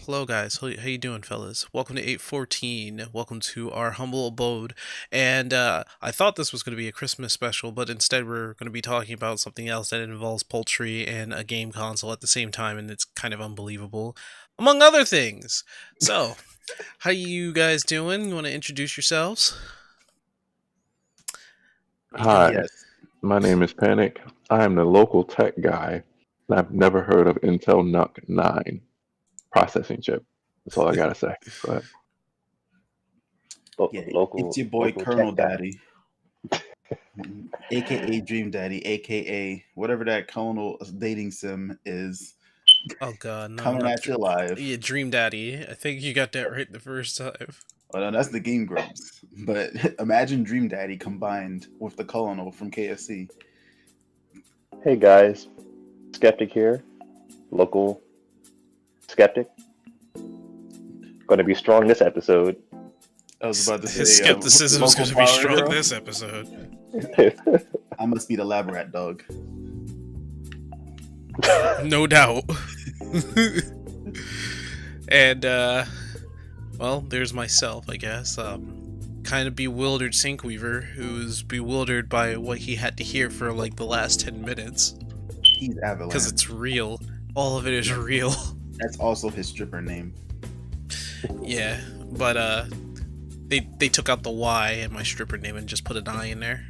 Hello guys, how you doing fellas? Welcome to 814, welcome to our humble abode, and I thought this was going to be a Christmas special, but instead we're going to be talking about something else that involves poultry and a game console at the same time, and it's kind of unbelievable, among other things. So, how you guys doing? You want to introduce yourselves? Hi, Yes. my name is Panic. I am the local tech guy, and I've never heard of Intel NUC 9 processing chip. That's all I gotta say. Go ahead. Yeah, Local, it's your boy local Colonel tech guy. Daddy, aka Dream Daddy, aka whatever that Colonel dating sim is, Oh god, no, coming not at you live. Yeah, Dream Daddy. I think you got that right the first time. Oh no, that's the Game Grumps. But imagine Dream Daddy combined with the Colonel from KFC. Hey guys, Skeptic here, local skeptic. Going to be strong this episode. I was about to say His skepticism is going local to be power strong hero. this episode. I must be the lab rat dog. No doubt. And well, there's myself, I guess. Kind of bewildered Sinkweaver, who's bewildered by what he had to hear for like the last 10 minutes. He's Avalanche. Because it's real. All of it is real. That's also his stripper name. Yeah, but they took out the Y in my stripper name and just put an I in there.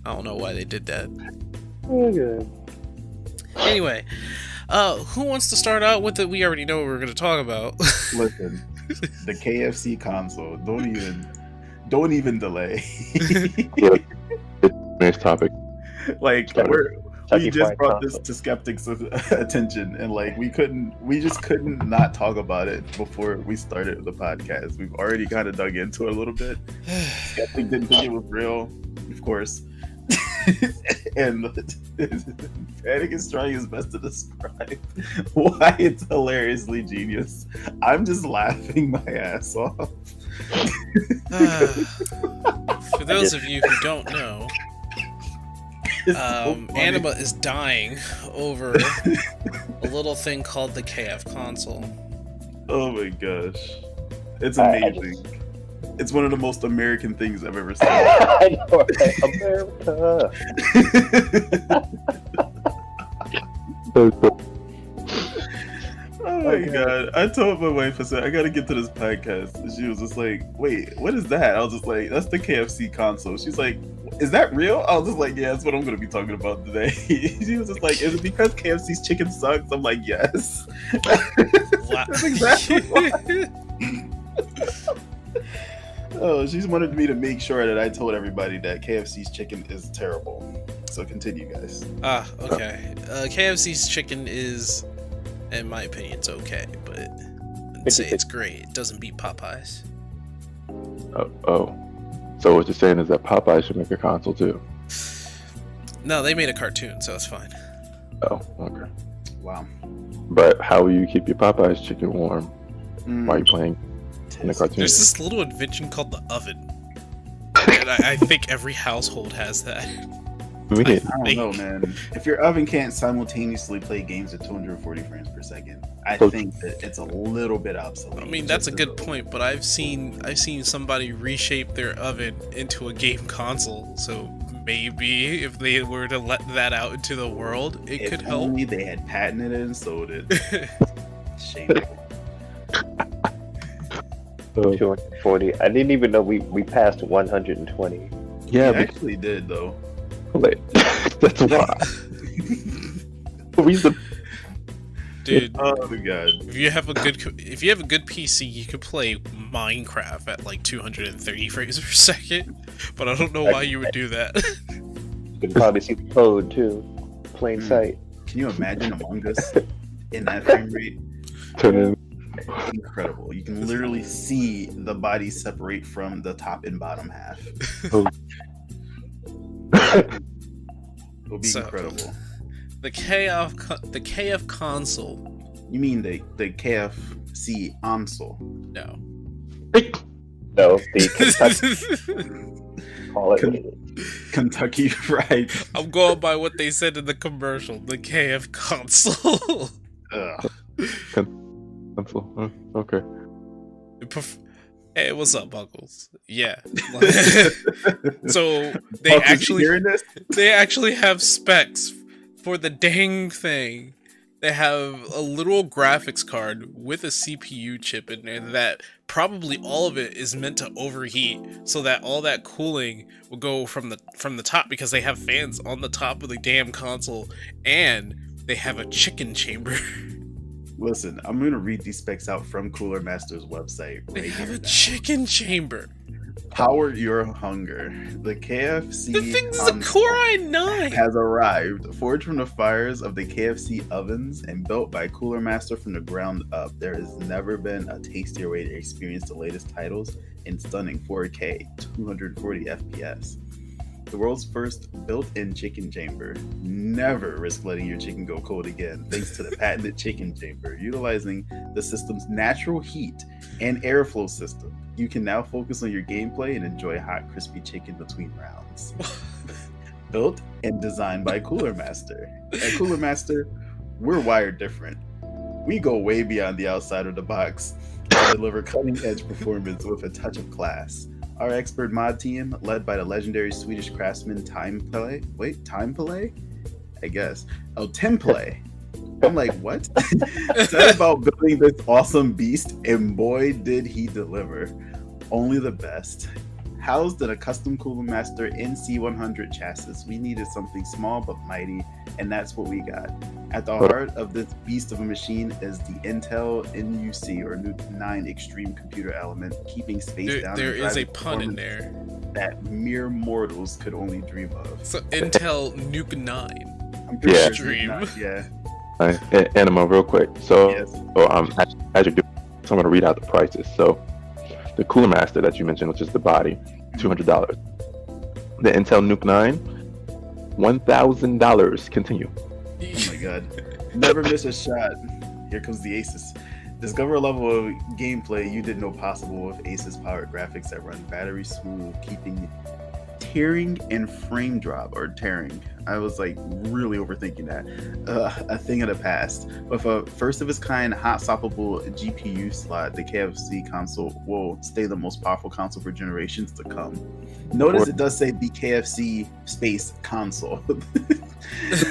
I don't know why they did that. Okay. Anyway, who wants to start out with it? We already know what we're going to talk about. Listen, the KFC console. Don't even delay. Next topic. Like Kentucky we just Fried brought this Console. to skeptics' attention, and like we just couldn't not talk about it before we started the podcast. We've already kind of dug into it a little bit. Skeptic didn't think it was real, of course, and Panic is trying his best to describe why it's hilariously genius. I'm just laughing my ass off. For those of you who don't know, It's so funny. Anima is dying over a little thing called the KF console. Oh my gosh. It's I amazing. It's one of the most American things I've ever seen. I know, right? America. Oh my god. I told my wife, I said, I gotta get to this podcast. And she was just like, wait, what is that? I was just like, that's the KFC console. She's like, is that real? I was just like, yeah, that's what I'm gonna be talking about today. She was just like, is it because KFC's chicken sucks? I'm like, yes. That's exactly why. Oh, she's wanted me to make sure that I told everybody that KFC's chicken is terrible. So continue, guys. Okay. KFC's chicken is, in my opinion, it's okay, but I wouldn't say it's great. It doesn't beat Popeyes. Oh. So what you're saying is that Popeye should make a console too? No, they made a cartoon, so it's fine. Oh, okay. Wow. But how will you keep your Popeye's chicken warm while you're playing in the cartoon? There's this little invention called the oven. And I think every household has that. Me? I don't know, man. If your oven can't simultaneously play games at 240 frames per second, I think that it's a little bit obsolete. I mean, that's a Just good little. point, but I've seen somebody reshape their oven into a game console, so maybe if they were to let that out into the world, it If could help. only they had patented it and sold it. Shameful. 240. I didn't even know we passed 120. Yeah, We actually did though. but that's why. We used to Dude, Oh my god. if you have a good PC, you could play Minecraft at like 230 frames per second, but I don't know why you would do that. You can probably see the code too. Plain sight. Can you imagine Among Us in that frame rate? turn in. Incredible. You can literally see the body separate from the top and bottom half. It'll be So- incredible. The KF console. You mean the KFC console? No. No, the Kentucky Call it what it is. Kentucky Fried. I'm going by what they said in the commercial. The KF console. Ugh. Console. Okay. Hey, what's up, Buckles? Yeah. So they Buckles, actually you hearing this? they actually have specs for the dang thing. They have a literal graphics card with a CPU chip in there that probably all of it is meant to overheat so that all that cooling will go from the top because they have fans on the top of the damn console, and they have a chicken chamber. Listen, I'm gonna read these specs out from Cooler Master's website. They Right have here a now. chicken chamber. Power your hunger. The KFC The thing's a console Core i9. has arrived, forged from the fires of the KFC ovens and built by Cooler Master from the ground up. There has never been a tastier way to experience the latest titles in stunning 4K, 240 FPS. The world's first built-in chicken chamber. Never risk letting your chicken go cold again, thanks to the patented chicken chamber. Utilizing the system's natural heat and airflow system, you can now focus on your gameplay and enjoy hot, crispy chicken between rounds. Built and designed by Cooler Master. At Cooler Master, we're wired different. We go way beyond the outside of the box and deliver cutting-edge performance with a touch of class. Our expert mod team, led by the legendary Swedish craftsman Timplay. Wait, Timplay? I guess. Oh, Timplay. I'm like, what? Said about building this awesome beast, and boy, did he deliver. Only the best. Housed in a custom Cooler Master NC100 chassis, we needed something small but mighty, and that's what we got. At the heart of this beast of a machine is the Intel NUC or Nuke 9 Extreme Computer Element, keeping space down. There and is a driving pun in performance there. that mere mortals could only dream of. So Intel Nuke 9. I'm pretty Yeah. sure it's not- yeah. Anima, real quick. So, Yes. as you're doing, so I'm going to read out the prices. So, the Cooler Master that you mentioned, which is the body, $200. The Intel Nuke 9, $1,000. Continue. Oh my god. Never miss a shot. Here comes the Asus. Discover a level of gameplay you didn't know possible with Asus powered graphics that run battery smooth, keeping tearing and frame drop or tearing. I was like really overthinking that. A thing of the past. With a first of its kind hot swappable GPU slot, the KFC console will stay the most powerful console for generations to come. Notice it does say BKFC space console.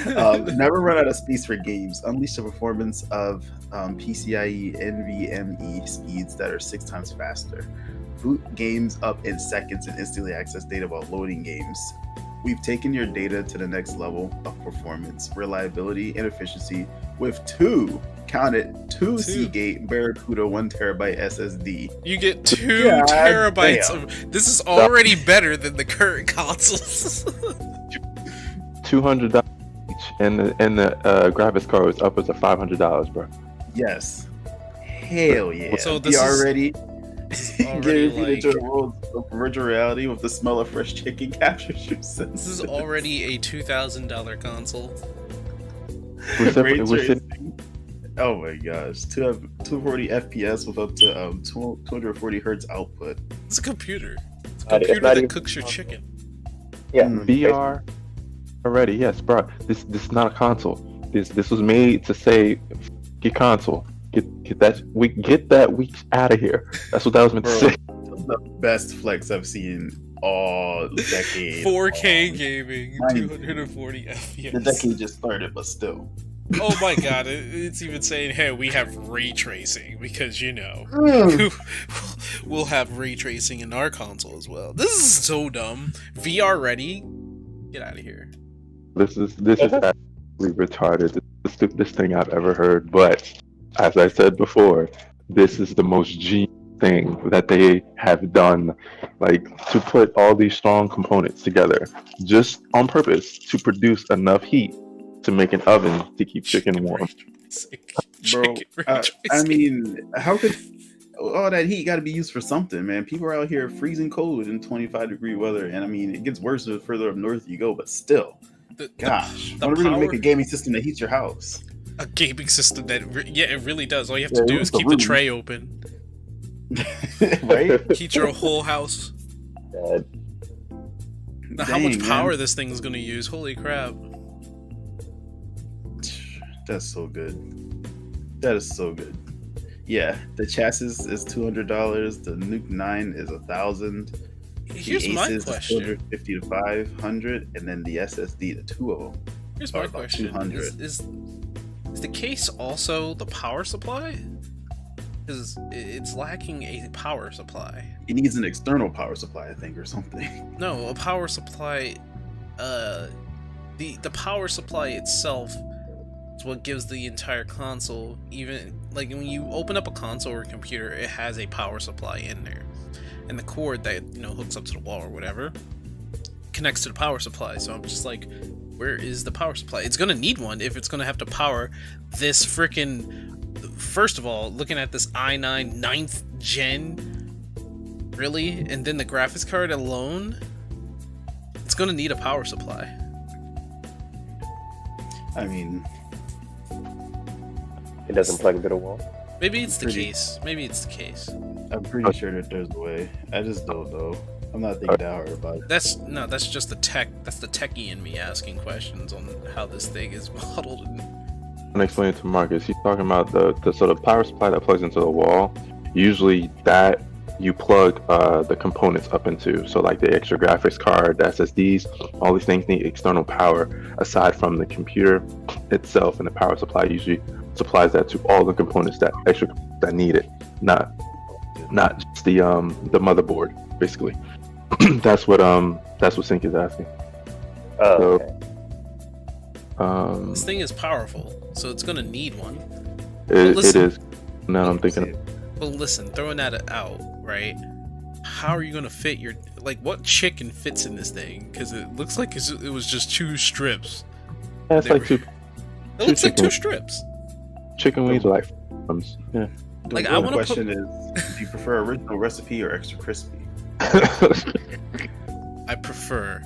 Never run out of space for games. Unleash the performance of PCIe NVMe speeds that are 6 times faster. Boot games up in seconds and instantly access data while loading games. We've taken your data to the next level of performance, reliability, and efficiency with two Seagate Barracuda 1 terabyte SSD. You get 2 God terabytes damn. of. This is already better than the current consoles. $200 each, and the graphics card was upwards of $500, bro. Yes. Hell yeah. So Be this is- already already getting you to like- enjoy the world of virtual reality with the smell of fresh chicken captures your senses. This is already a $2,000 console. Ray We're sitting- tracing. Oh my gosh. 240 FPS with up to 240 hertz output. It's a computer. It's a Not- it's computer not that even- cooks your chicken. Yeah. Mm. VR already, yes, bro. This is not a console. This was made to say, get console. Get that week out of here. That's what that was meant to Bro. say. That's the best flex I've seen all decade. 4K gaming, Nice. 240 The FPS. decade just started, but still. Oh my god, it's even saying, hey, we have ray tracing because, you know, we'll have ray tracing in our console as well. This is so dumb. VR ready? Get out of here. This is absolutely retarded. This is the stupidest thing I've ever heard. But as I said before, this is the most genius thing that they have done, like to put all these strong components together just on purpose to produce enough heat to make an oven to keep chicken warm. Bro, I mean, how could all that heat got to be used for something, man? People are out here freezing cold in 25-degree weather, and I mean, it gets worse the further up north you go, but still. Gosh, the when are we gonna make power- a gaming system that heats your house? a gaming system that, yeah, it really does. All you have Yeah, to do it is was the keep the room. tray open. Right? Heat your whole house. Now, how much Dang, power man. this thing is going to use? Holy crap! That's so good. That is so good. Yeah, the chassis is $200. The Nuke 9 is $1,000. Here's The my Aces is question. 250 to 500, and then the SSD, the two of them. Here's are my about question: 200. is the case also the power supply? Because it's lacking a power supply. It needs an external power supply, I think, or something. No, a power supply. The power supply itself is what gives the entire console. Even like when you open up a console or a computer, it has a power supply in there, and the cord that hooks up to the wall or whatever connects to the power supply. So I'm just like, where is the power supply? It's gonna need one if it's gonna have to power this freaking. First of all, looking at this i9 9th gen, really, and then the graphics card alone, it's gonna need a power supply. I mean, It doesn't plug into the wall. Maybe it's the Pretty- case. Maybe it's the case. I'm pretty sure that there's a way. I just don't know. I'm not thinking that hard about it. That's just the tech. That's the techie in me asking questions on how this thing is modeled. And explain it to Marcus. He's talking about the sort of power supply that plugs into the wall. Usually that you plug the components up into. So like the extra graphics card, the SSDs, all these things need external power aside from the computer itself, and the power supply usually supplies that to all the components that need it, not just the motherboard, basically. that's what Sync is asking. Oh, So, okay. This thing is powerful, so it's gonna need one. it listen. is. Now I'm thinking. But listen, throwing that out, right? How are you gonna fit your what chicken fits in this thing? Because it looks like it was just two strips. Yeah, it's They like were- two It looks like two chicken- strips. chicken wings are like crumbs. Yeah. The Like, I real wanna question is, do you prefer original recipe or extra crispy? I prefer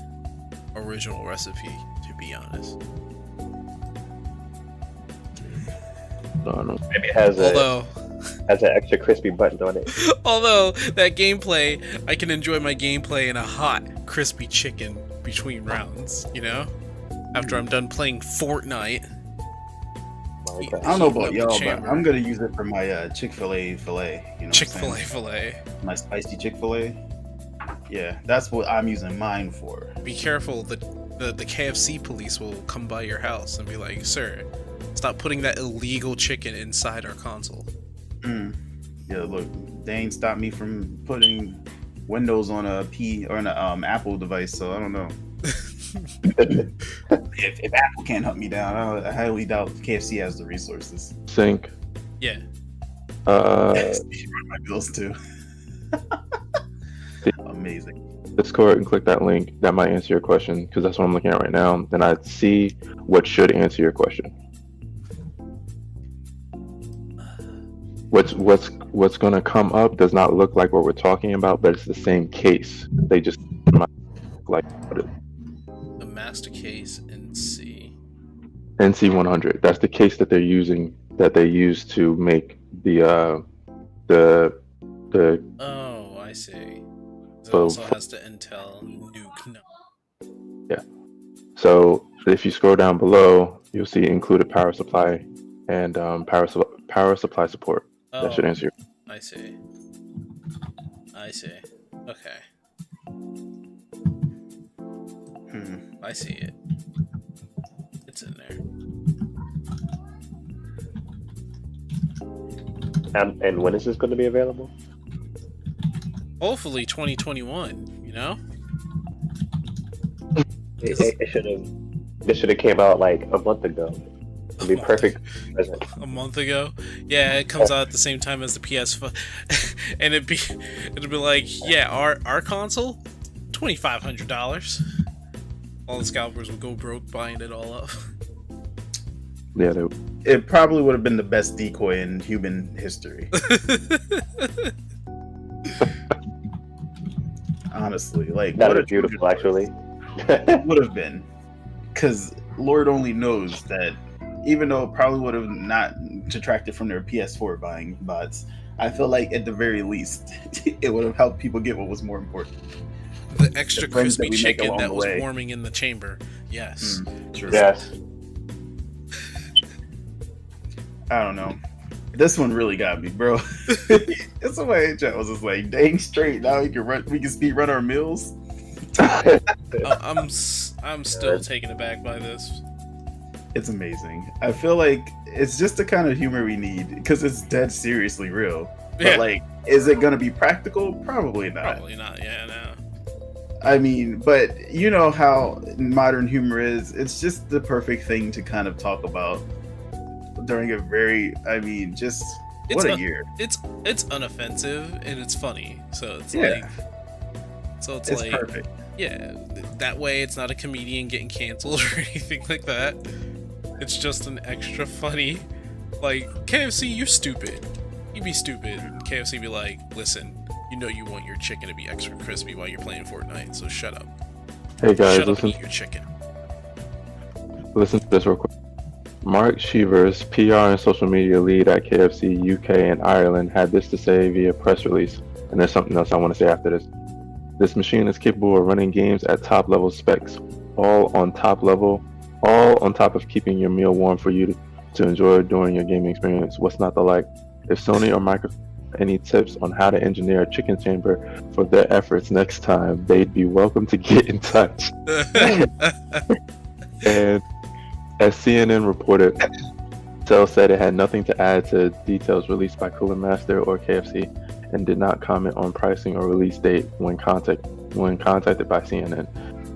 original recipe, to be honest. No. Maybe it has Although an extra crispy button on it. Although that gameplay, I can enjoy my gameplay in a hot, crispy chicken between rounds, After I'm done playing Fortnite. My I God. don't know Heating about up the y'all, but chamber. I'm gonna use it for my Chick-fil-A filet. You know, Chick-fil-A what I'm filet. saying? My spicy Chick-fil-A. Yeah, that's what I'm using mine for. Be careful, the KFC police will come by your house and be like, "Sir, stop putting that illegal chicken inside our console." Yeah, look, they ain't stopped me from putting Windows on a an Apple device, so I don't know. if Apple can't hunt me down, I highly doubt KFC has the resources. Sync. Yeah. Uh, She run my bills too. Amazing. Discord and click that link. That might answer your question because that's what I'm looking at right now. And I see what should answer your question. What's going to come up does not look like what we're talking about, but it's the same case. They just like The master case and C. NC100. That's the case that they're using. That they use to make the Oh, I see. It So- also has the Intel Nuke. No. So if you scroll down below, you'll see included power supply and power supply support. Oh, That should answer. I see. Okay. I see it. It's in there. And when is this going to be available? Hopefully 2021, It should have. This should have came out like a month ago. It'd be perfect present. A month ago. Yeah, it comes out at the same time as the PS5, and it'd be like, yeah, our console, $2,500. All the scalpers would go broke buying it all up. Yeah, It probably would have been the best decoy in human history. Honestly, like That what is a beautiful, actually. would have been, because Lord only knows that even though it probably would have not detracted from their PS4 buying bots, I feel like at the very least it would have helped people get what was more important. The extra the friends crispy that we make chicken along that the was way. warming in the chamber. Yes. True. Yes. I don't know. This one really got me, bro. It's the way chat was just like, dang straight. Now we can speed run our meals. I'm still taken aback by this. It's amazing. I feel like it's just the kind of humor we need because it's dead seriously real. But Yeah. like, is it gonna be practical? Probably not. Probably not. Yeah, no. I mean, but you know how modern humor is. It's just the perfect thing to kind of talk about during a very, I mean, just It's what a un- year. It's unoffensive and it's funny. So it's Yeah. it's It's like perfect. yeah, that way it's not a comedian getting canceled or anything like that. It's just an extra funny, like, KFC, you're stupid. You be stupid. And KFC be like, listen, you know you want your chicken to be extra crispy while you're playing Fortnite, so shut up. Hey guys, Shut up and listen eat your chicken. to this real quick. Mark Shevers, PR and social media lead at KFC UK and Ireland, had this to say via press release. And there's something else I want to say after this. This machine is capable of running games at top level specs, all on top of keeping your meal warm for you to enjoy during your gaming experience. What's not to like? If Sony or Microsoft have any tips on how to engineer a chicken chamber for their efforts next time, they'd be welcome to get in touch. And as CNN reported, Intel said it had nothing to add to details released by Cooler Master or KFC, and did not comment on pricing or release date when contacted by CNN.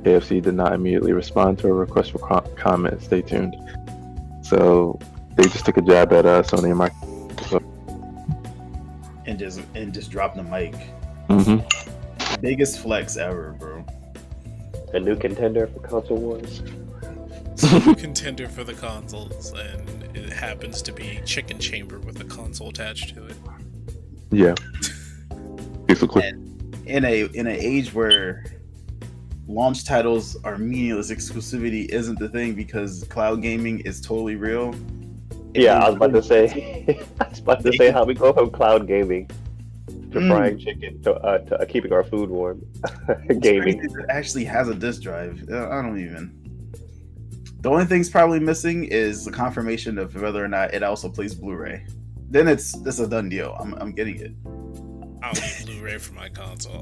KFC did not immediately respond to a request for comment. Stay tuned. So they just took a jab at Sony and Microsoft. And just dropped the mic. Mm-hmm. Biggest flex ever, bro. A new contender for console wars. Contender for the consoles, and it happens to be Chicken Chamber with a console attached to it. Yeah. Basically. In an age where launch titles are meaningless, exclusivity isn't the thing because cloud gaming is totally real. Yeah, I was about to say how we go from cloud gaming to frying chicken to keeping our food warm. Gaming. It actually has a disk drive. I don't even. The only thing's probably missing is the confirmation of whether or not it also plays Blu-ray. Then it's a done deal. I'm getting it. I don't need Blu-ray for my console.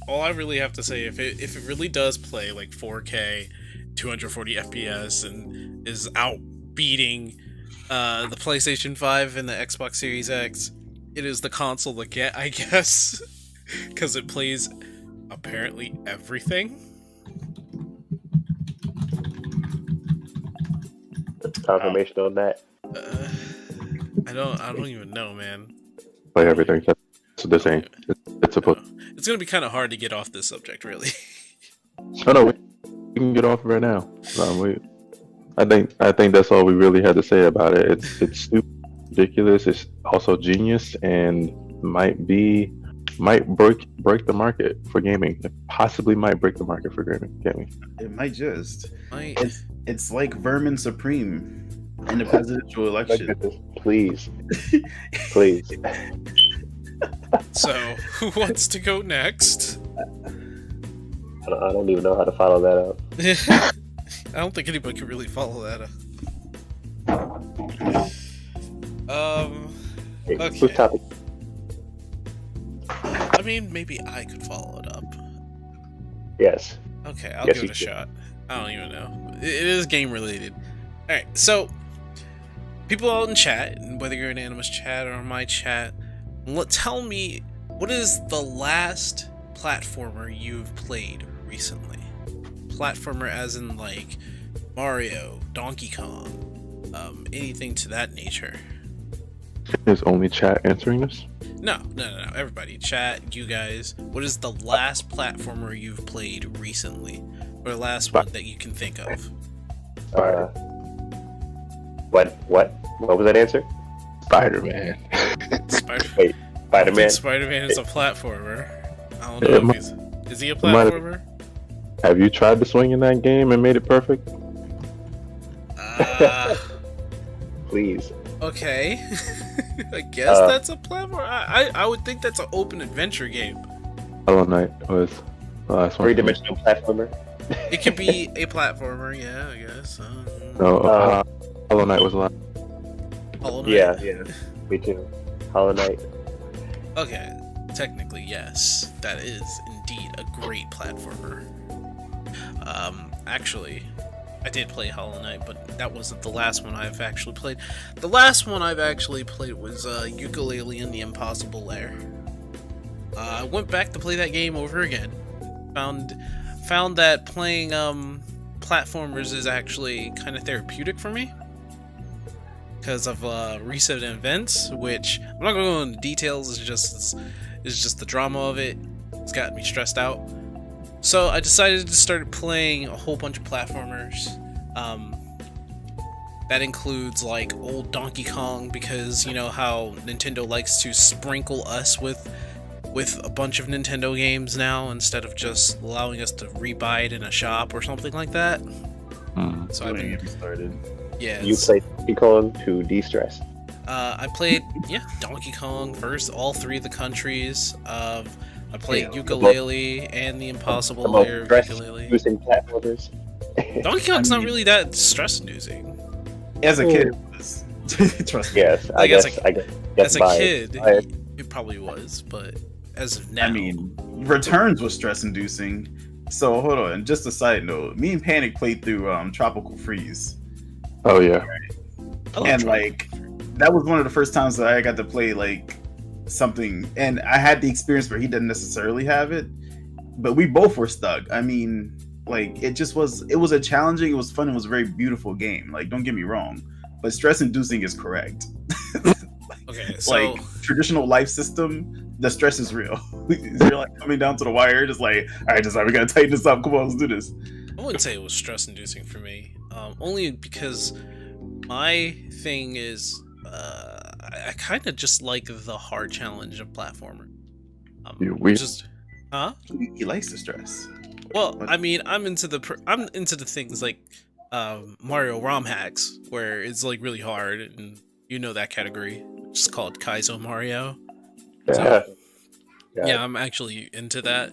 All I really have to say, if it really does play like 4K, 240 FPS, and is outbeating the PlayStation 5 and the Xbox Series X, it is the console to get, I guess, because it plays apparently everything. Confirmation on that. I don't even know, man. Play everything. That's what they're saying. It's supposed. It's gonna be kind of hard to get off this subject, really. Oh no, we can get off right now. I think that's all we really had to say about it. It's stupid, ridiculous. It's also genius and might break the market for gaming. It possibly might break the market for gaming. It might just. Might. It's like Vermin Supreme in the presidential election. Please. So, who wants to go next? I don't even know how to follow that up. I don't think anybody can really follow that up. Hey, Okay. whose topic? I mean, maybe I could follow it up. Yes. Okay, I'll Yes, give you it a can. shot. I don't even know. It is game related. Alright, so people out in chat, and whether you're in Animus chat or my chat, tell me, what is the last platformer you've played recently? Platformer as in like Mario, Donkey Kong, anything to that nature. Is only chat answering this? No. Everybody, chat, you guys. What is the last platformer you've played recently, or the last one that you can think of? What was that answer? Spider-Man. Spider-Man. Spider-Man. Spider-Man is a platformer. I don't know if is he a platformer? Have you tried to swing in that game and made it perfect? Please. Okay. I guess that's a platform. I would think that's an open adventure game. Hollow Knight was. Last one. Three-dimensional platformer. It could be a platformer, yeah, I guess. No, Hollow Knight was last. Hollow Knight? Yeah, me too. Hollow Knight. Okay, technically, yes. That is indeed a great platformer. Actually, I did play Hollow Knight, but that wasn't the last one I've actually played. The last one I've actually played was Ukulele and the Impossible Lair. I went back to play that game over again. Found that playing platformers is actually kind of therapeutic for me because of recent events, which I'm not going to go into details. It's just the drama of it. It's got me stressed out. So I decided to start playing a whole bunch of platformers. That includes like old Donkey Kong, because you know how Nintendo likes to sprinkle us with a bunch of Nintendo games now instead of just allowing us to rebuy it in a shop or something like that. So I've been started. Yeah. You played Donkey Kong to de-stress. I played Donkey Kong first, all three of the countries. I played Ukulele and the Impossible Lair of Ukulele. Using platformers. Donkey Kong's not really that stress-inducing. As a kid, it was. Trust me. Yes, Like, as a by kid, it. it probably was, but as of now, I mean, Returns was stress-inducing. So hold on, just a side note. Me and Panic played through Tropical Freeze. Oh yeah. And like that was one of the first times that I got to play like something, and I had the experience where he didn't necessarily have it, but we both were stuck. I mean, like it was a challenging, it was fun, it was a very beautiful game. Like, don't get me wrong, but stress-inducing is correct. okay, so like traditional life system, the stress is real. You're like coming down to the wire, just like, all right, we gotta tighten this up. Come on, let's do this. I wouldn't say it was stress-inducing for me, only because my thing is I kind of just like the hard challenge of platformer. He likes the stress. Well, I mean, I'm into the things like Mario ROM hacks, where it's like really hard, and you know that category. It's called Kaizo Mario. So, yeah, I'm actually into that,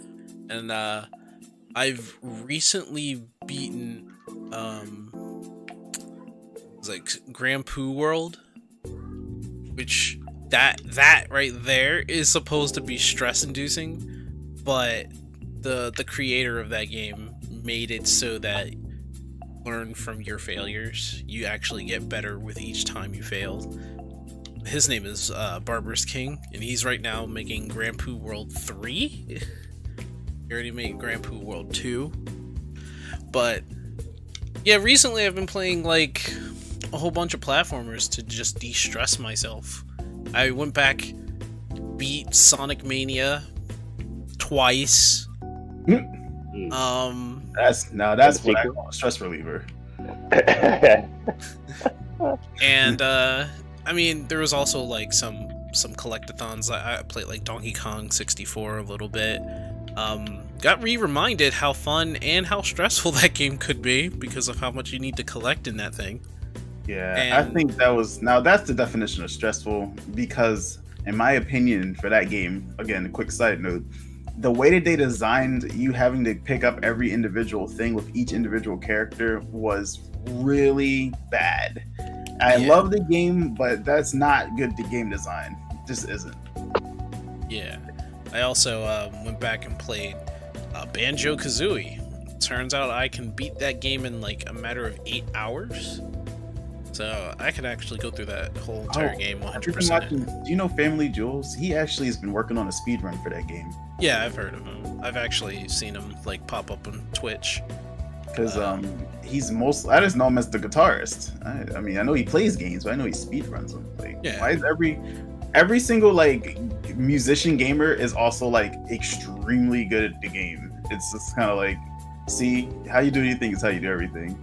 and I've recently beaten it's like Grand Poo World, which that right there is supposed to be stress-inducing, but the creator of that game made it so that learn from your failures. You actually get better with each time you failed. His name is Barbarous King, and he's right now making Grand Poo World 3. He already made Grand Poo World 2. But yeah, recently I've been playing like a whole bunch of platformers to just de-stress myself. I went back, beat Sonic Mania twice. That's what I call a stress reliever. And I mean, there was also like some collectathons. I played like Donkey Kong 64 a little bit. Got reminded how fun and how stressful that game could be because of how much you need to collect in that thing. Yeah, I think that's the definition of stressful, because in my opinion for that game, again, a quick side note, the way that they designed you having to pick up every individual thing with each individual character was really bad. I love the game, but that's not good to game design. It just isn't. Yeah. I also went back and played Banjo-Kazooie. Turns out I can beat that game in like a matter of 8 hours. So I can actually go through that whole entire game 100%. Do you know Family Jewels? He actually has been working on a speed run for that game. Yeah, I've heard of him. I've actually seen him like pop up on Twitch. Because I just know him as the guitarist. I mean, I know he plays games, but I know he speed runs them. Like, why is every single like musician gamer is also like extremely good at the game? It's just kind of like, see, how you do anything is how you do everything.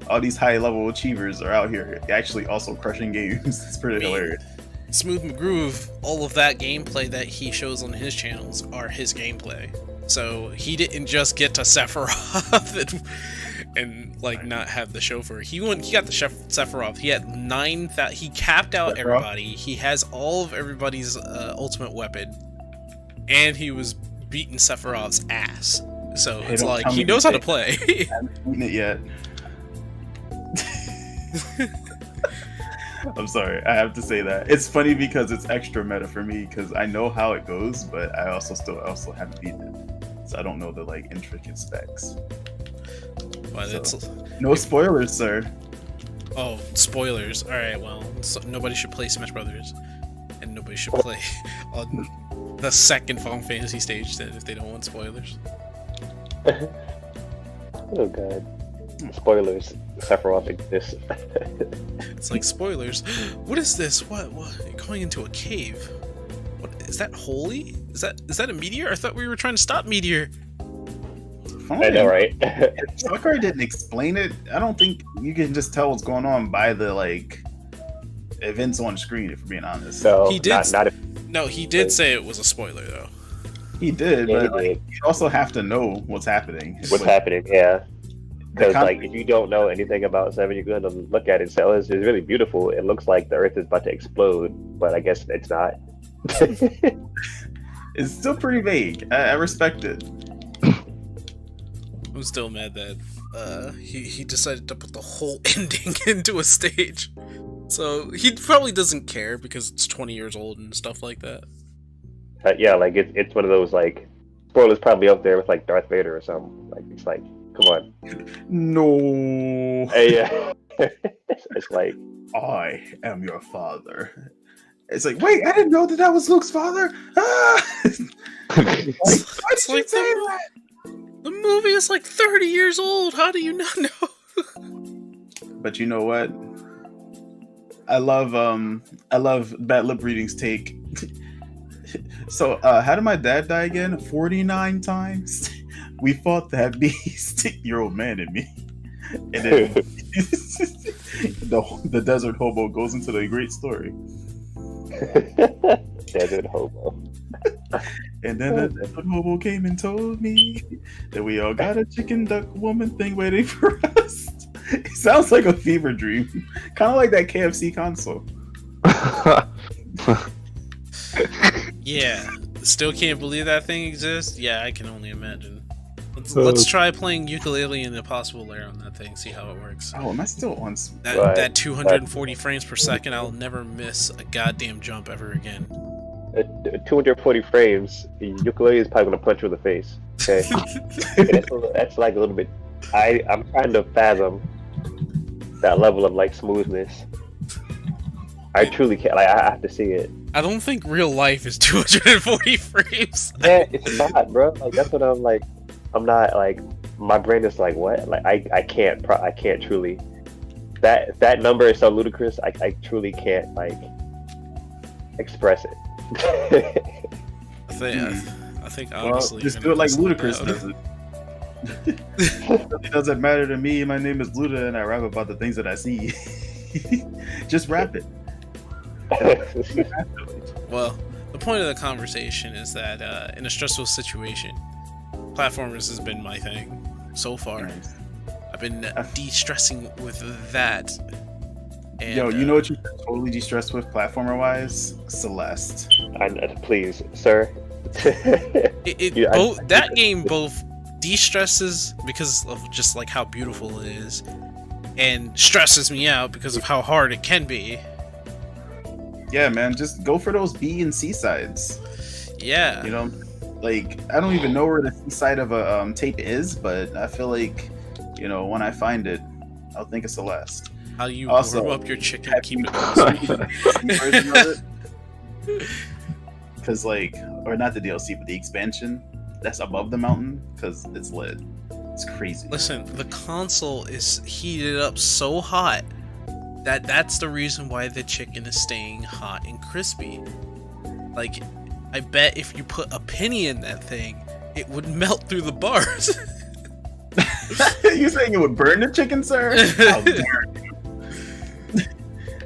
All these high level achievers are out here actually also crushing games. It's pretty hilarious. Smooth McGroove, all of that gameplay that he shows on his channels are his gameplay. So he didn't just get to Sephiroth and like not have the chauffeur. He got the Sephiroth. He had 9,000. He capped out everybody. He has all of everybody's ultimate weapon, and he was beating Sephiroth's ass. So Hey, it's don't like tell he me knows to how to say play. I haven't seen it yet. I'm sorry, I have to say that. It's funny because it's extra meta for me because I know how it goes, but I also haven't beaten it, so I don't know the like intricate specs. But So, it's no spoilers, sir. oh, spoilers. All right, well, nobody should play Smash Brothers, and nobody should play on the second Final Fantasy stage then if they don't want spoilers. Oh god. Spoilers. Sephiroth exists. It's like spoilers. What is this? What? You're going into a cave. What is that? Holy? Is that a meteor? I thought we were trying to stop meteor. I know, right? If Sakurai didn't explain it, I don't think you can just tell what's going on by the like events on screen. If we're being honest, So He did not No, he did say it was a spoiler though. he did, Yeah, but he like, did. you also have to know what's happening. what's happening, yeah. Because con- like if you don't know anything about Seven, you're gonna look at it and say, "Oh, it's really beautiful. It looks like the Earth is about to explode," but I guess it's not. It's still pretty vague. I respect it. I'm still mad that he decided to put the whole ending into a stage. So he probably doesn't care because it's 20 years old and stuff like that. Yeah, like it's one of those like spoilers probably up there with like Darth Vader or something. Like it's like, come on, No, hey, yeah. It's like I am your father. It's like, wait, I didn't know that was Luke's father. Ah! Why did It's you like say that? the movie is like 30 years old. How do you not know? But you know what? I love Bad Lip Reading's take. So, how did my dad die again? 49 times. We fought that beast. Your old man and me. And then the desert hobo goes into the great story. desert hobo. And then the desert hobo came and told me that we all got a chicken duck woman thing waiting for us. It sounds like a fever dream. Kind of like that KFC console. Yeah, still can't believe that thing exists. Yeah, I can only imagine. Let's try playing ukulele in Impossible Lair on that thing. See how it works. Oh, am I still on? That Right. that 240 frames per second. I'll never miss a goddamn jump ever again. At 240 frames, the ukulele is probably gonna punch you in the face. Okay, and that's like a little bit. I'm trying to fathom that level of like smoothness. I truly can't. Like, I have to see it. I don't think real life is 240 frames. Yeah, it's not, bro. Like that's what I'm like. I'm not like. My brain is like, what? Like I can't truly. That number is so ludicrous. I truly can't like express it. I think honestly, Well, just you're do it gonna like miss Ludacris out. does it. It doesn't matter to me. My name is Luda, and I rap about the things that I see. Just rap it. Well, the point of the conversation is that in a stressful situation, platformers has been my thing so far. Nice. I've been de-stressing with that. And, Yo, you know what you totally de-stress with platformer-wise? Celeste. Please, sir. Yeah, that game both de-stresses because of just like how beautiful it is, and stresses me out because of how hard it can be. Yeah, man, just go for those B and C sides. Yeah. You know, like I don't even know where the C side of a tape is, but I feel like, you know, when I find it, I'll think of Celeste. How you Also, warm up your chicken have and keep you- it version of it. Because like, or not the DLC, but the expansion that's above the mountain, because it's lit. It's crazy. Listen, the console is heated up so hot that that's the reason why the chicken is staying hot and crispy. Like, I bet if you put a penny in that thing, it would melt through the bars. You saying it would burn the chicken, sir? How dare you?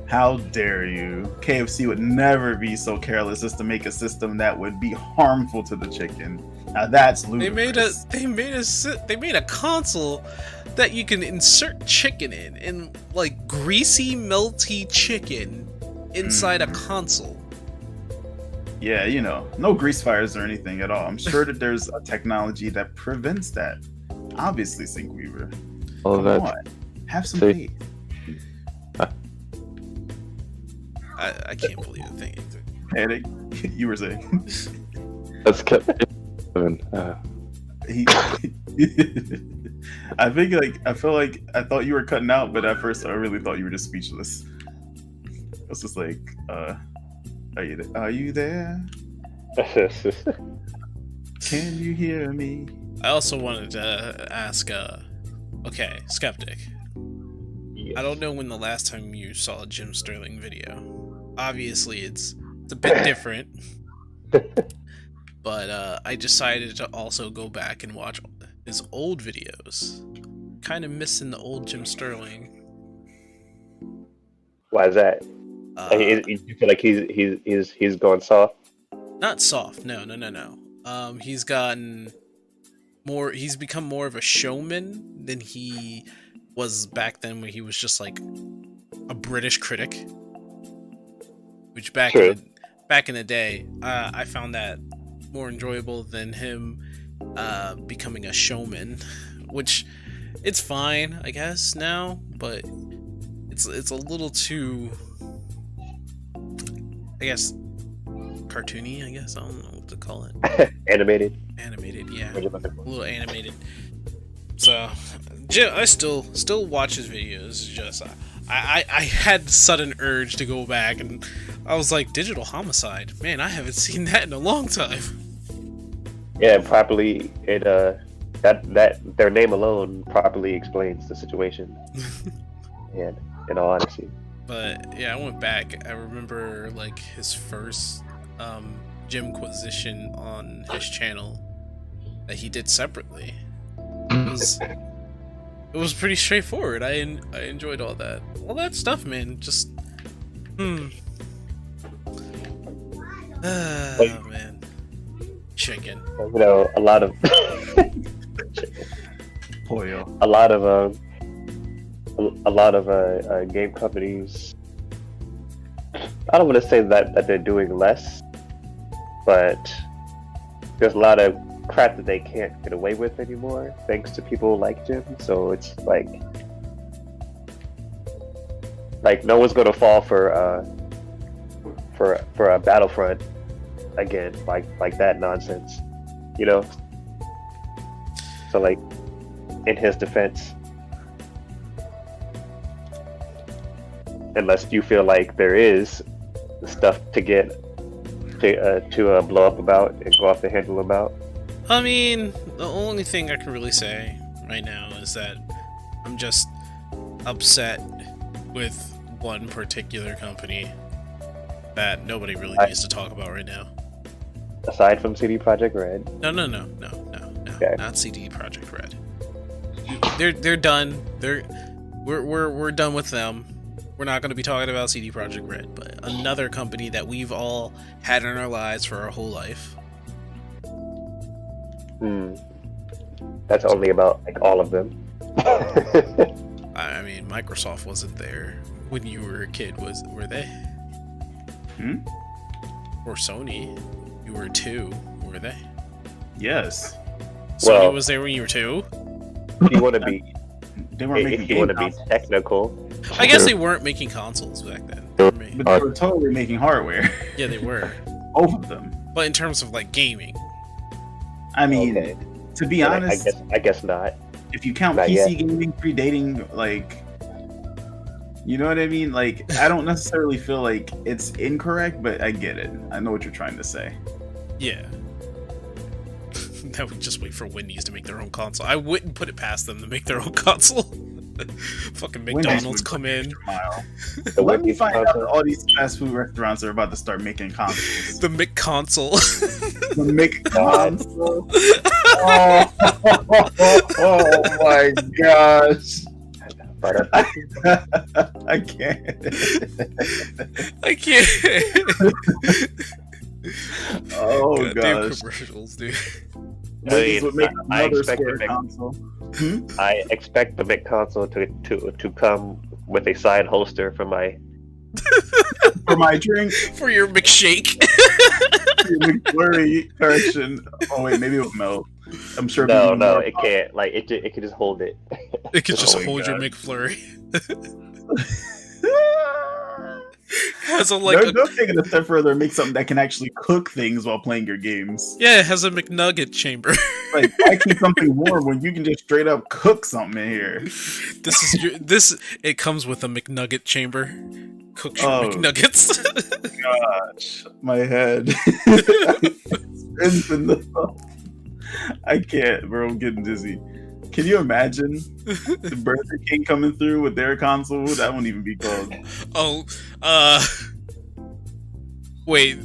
How dare you? KFC would never be so careless as to make a system that would be harmful to the chicken. Now that's ludicrous. They made a console that you can insert chicken in, and like greasy, melty chicken inside a console. Yeah, you know, no grease fires or anything at all. I'm sure that there's a technology that prevents that. Obviously, Sinkweaver. All Come that. on, have some See. faith. I can't believe the thing. Headache. You were saying. That's kept. He, I think I feel like I thought you were cutting out, but at first I really thought you were just speechless. I was just like, are you there? Can you hear me? I also wanted to ask, okay, Skeptic. Yes. I don't know when the last time you saw a Jim Sterling video. Obviously, it's a bit different. But I decided to also go back and watch his old videos. Kind of missing the old Jim Sterling. Why is that? You feel like he's gone soft? Not soft, no. He's gotten more. He's become more of a showman than he was back then, when he was just like a British critic. Which back in the day, I found that more enjoyable than him becoming a showman, which it's fine, I guess, now, but it's a little too, I guess, cartoony, I guess. I don't know what to call it. Animated, yeah, a little animated. So I still watch his videos. It's just I had sudden urge to go back, and I was like, Digital Homicide, man, I haven't seen that in a long time. Yeah, properly. It that their name alone properly explains the situation. And in all honesty, But yeah, I went back. I remember like his first Jimquisition on his channel that he did separately. It was pretty straightforward. I enjoyed all that stuff, man. Just oh man, chicken. you know, a lot of Pollo. a lot of game companies. I don't want to say that they're doing less, but there's a lot of crap that they can't get away with anymore, thanks to people like Jim. So it's like no one's gonna fall for a Battlefront again, like that nonsense, you know. So like, in his defense, unless you feel like there is stuff to get to blow up about and go off the handle about. I mean, the only thing I can really say right now is that I'm just upset with one particular company that nobody really needs to talk about right now. Aside from CD Projekt Red. No. Okay. Not CD Projekt Red. They're done. We're done with them. We're not going to be talking about CD Projekt Red, but another company that we've all had in our lives for our whole life. That's only about like all of them. I mean, Microsoft wasn't there when you were a kid, were they? Or Sony? You were 2, were they? Yes. Sony was there when you were 2? If you want to be, They weren't making if you want to be consoles, technical, I guess they weren't making consoles back then. but they were totally making hardware. Yeah, they were. Both of them. But in terms of like gaming, I mean, okay. to be honest, I guess not. if you count Not PC yet. gaming predating, like, you know what I mean? Like, I don't necessarily feel like it's incorrect, but I get it. I know what you're trying to say. yeah. That would just wait for Wendy's to make their own console. I wouldn't put it past them to make their own console. Fucking McDonald's come in. The Let me Wendy's find out console? that all these fast food restaurants are about to start making consoles. The McConsole. The McConsole. Oh my gosh. I can't. I can't. Oh Goddamn gosh. commercials, dude. Wendy's would make I another expect square the console. I expect the Mic console to come with a side holster for my For my drink, For your McShake. your McFlurry correction. Oh wait, maybe it would melt. I'm sure. No, it'd be more it can't. Like it could just hold it. It could just Oh my hold your God. McFlurry. Has a They're taking it a step further and make something that can actually cook things while playing your games. yeah, it has a McNugget chamber. Like, why keep something warm when you can just straight up cook something in here? It comes with a McNugget chamber. Cooks your Oh. McNuggets. Gosh, my head. Spins in the- I can't, bro. I'm getting dizzy. Can you imagine the Burger King coming through with their console? That won't even be called. Oh, wait,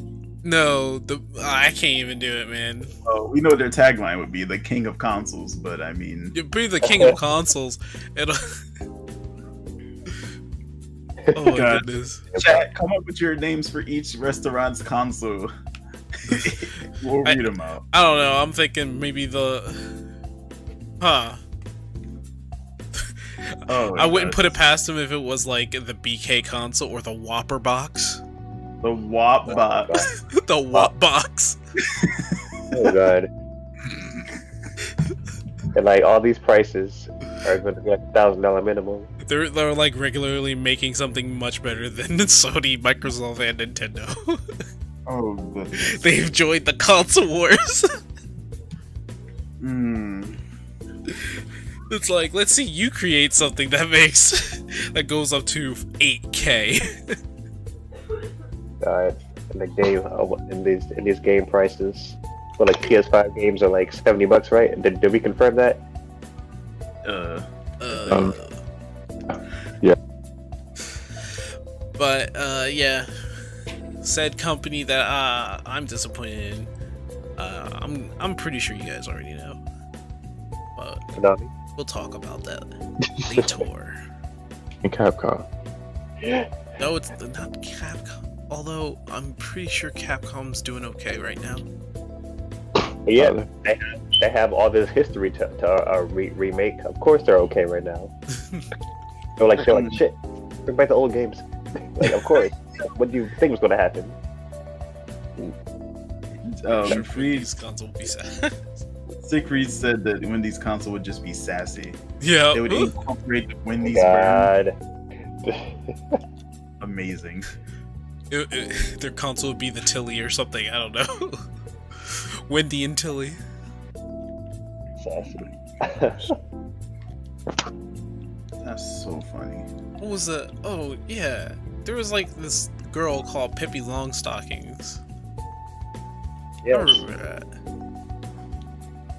no, I can't even do it, man. Oh, we know what their tagline would be: the king of consoles. But I mean, You'd be the king of consoles. And, oh my God. goodness. chat, come up with your names for each restaurant's console. We'll read them out. I don't know. I'm thinking maybe Huh. Oh, I wouldn't put it past him if it was like the BK console or the Whopper box. the WAP box. The Whop box. Oh god. And like all these prices are going to be like $1,000 minimum. They're like regularly making something much better than Sony, Microsoft, and Nintendo. Oh, goodness. They've joined the console wars. Mm. It's like, let's see you create something that makes that goes up to 8K. God, and the game in these game prices. Well, like PS5 games are like $70, right? Did we confirm that? Yeah. But yeah, said company that I'm disappointed in. I'm pretty sure you guys already know, but No. we'll talk about that later. And Capcom. No, it's not Capcom. Although I'm pretty sure Capcom's doing okay right now. Yeah, they have all this history to remake. Of course, they're okay right now. they're like shit. Bring back the old games. Like, of course. What do you think was going to happen? These console will be sad. Siegfried said that Wendy's console would just be sassy. Yeah. They would incorporate the Wendy's brand. God. Amazing. Their console would be the Tilly or something. I don't know. Wendy and Tilly. Sassy. That's so funny. What was that? Oh yeah, there was like this girl called Pippi Longstockings. I Yes. remember that.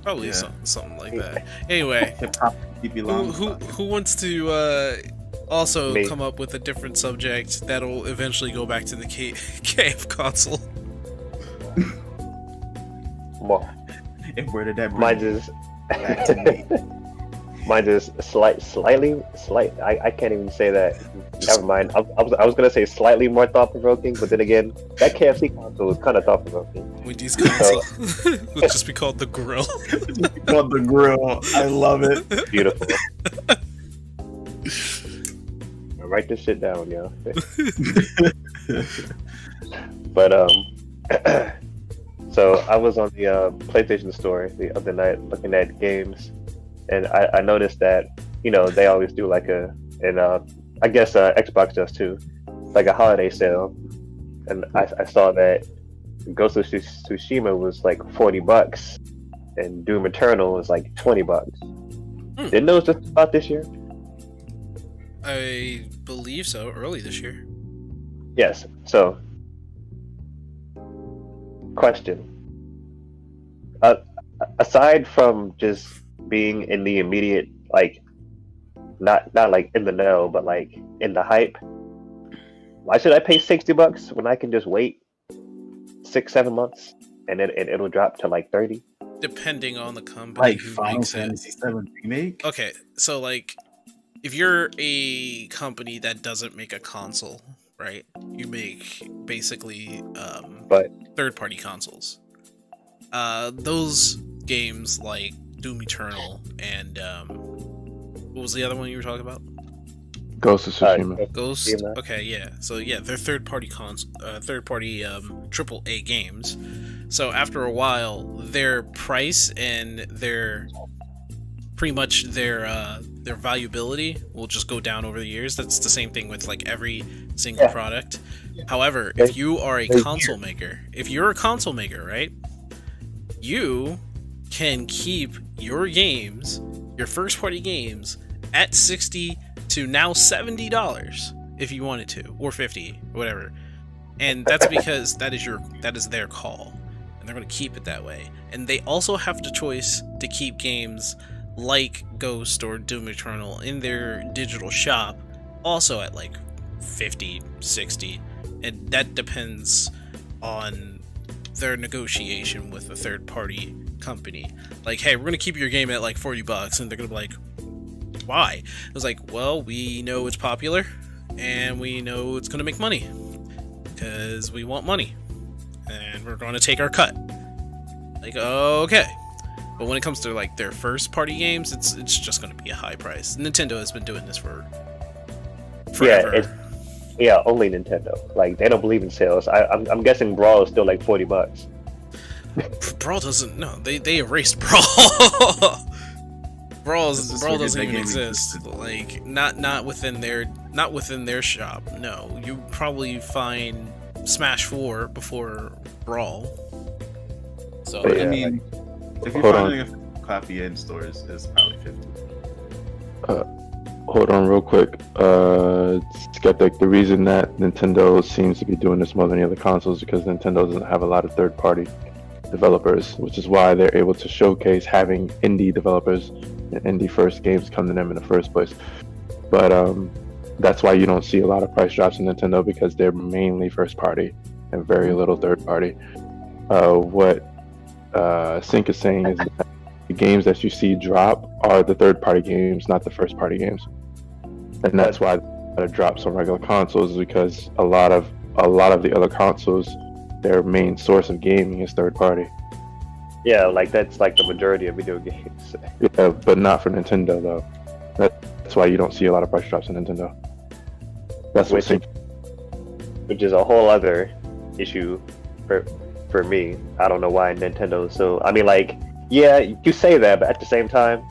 Probably Yeah. something like that. Anyway, Hip hop, keep you long. who wants to also Me. come up with a different subject that'll eventually go back to the KF console? And where did that bring Mine's you is back to me? mine's is slightly. I can't even say that. Never mind. I was gonna say slightly more thought provoking, but then again, that KFC console was kind of thought provoking. Wendy's console would just be called the Grill. Called the grill. I love it. Beautiful. Write this shit down, yo. But so I was on the PlayStation store the other night looking at games, and I noticed that they always do like I guess Xbox does too, like a holiday sale, and I saw that Ghost of Tsushima was like $40, and Doom Eternal was like $20. Didn't know it was just about this year. I believe so. Early this year. Yes. So, question. Aside from just being in the immediate, like, not like in the know, but like in the hype, why should I pay $60 when I can just wait 6-7 months and then it'll drop to like 30? Depending on the company Like who Final makes it. Fantasy VII Remake? Okay, so like, if you're a company that doesn't make a console, right? You make basically But third-party consoles. Those games like Doom Eternal and what was the other one you were talking about? Ghost of Tsushima. Ghost. Okay, yeah. So yeah, they're third-party triple A games. So after a while, their price and their pretty much their valuability will just go down over the years. That's the same thing with like every single product. However, if you are a console maker, right, you can keep your games, your first-party games, at $60 to now $70 if you wanted to, or $50, whatever. And that's because that is their call, and they're going to keep it that way. And they also have the choice to keep games like Ghost or Doom Eternal in their digital shop, also at like 50, 60, and that depends on their negotiation with a third-party company. Like, hey, we're gonna keep your game at like $40, and they're gonna be like, why? I was like, well, we know it's popular, and we know it's gonna make money, because we want money, and we're gonna take our cut. Like, okay. But when it comes to like their first-party games, it's just gonna be a high price. Nintendo has been doing this for forever. Yeah, only Nintendo. Like, they don't believe in sales. I'm guessing Brawl is still like $40. Brawl doesn't. No, they erased Brawl. Brawl doesn't even exist. Like, not within their shop. No, you probably find Smash 4 before Brawl. So I mean, if you're finding a copy in stores, it's probably 50. Hold on real quick. Skeptic, the reason that Nintendo seems to be doing this more than the other consoles is because Nintendo doesn't have a lot of third-party developers, which is why they're able to showcase having indie developers and indie first games come to them in the first place. But that's why you don't see a lot of price drops in Nintendo, because they're mainly first party and very little third party. What Sync is saying is that the games that you see drop are the third party games, not the first party games. And that's why it drops on regular consoles, is because a lot of the other consoles, their main source of gaming is third party. Yeah, like that's like the majority of video games. Yeah, but not for Nintendo though. That's why you don't see a lot of price drops in Nintendo. That's what which is a whole other issue for me. I don't know why Nintendo. So I mean, like, yeah, you say that, but at the same time,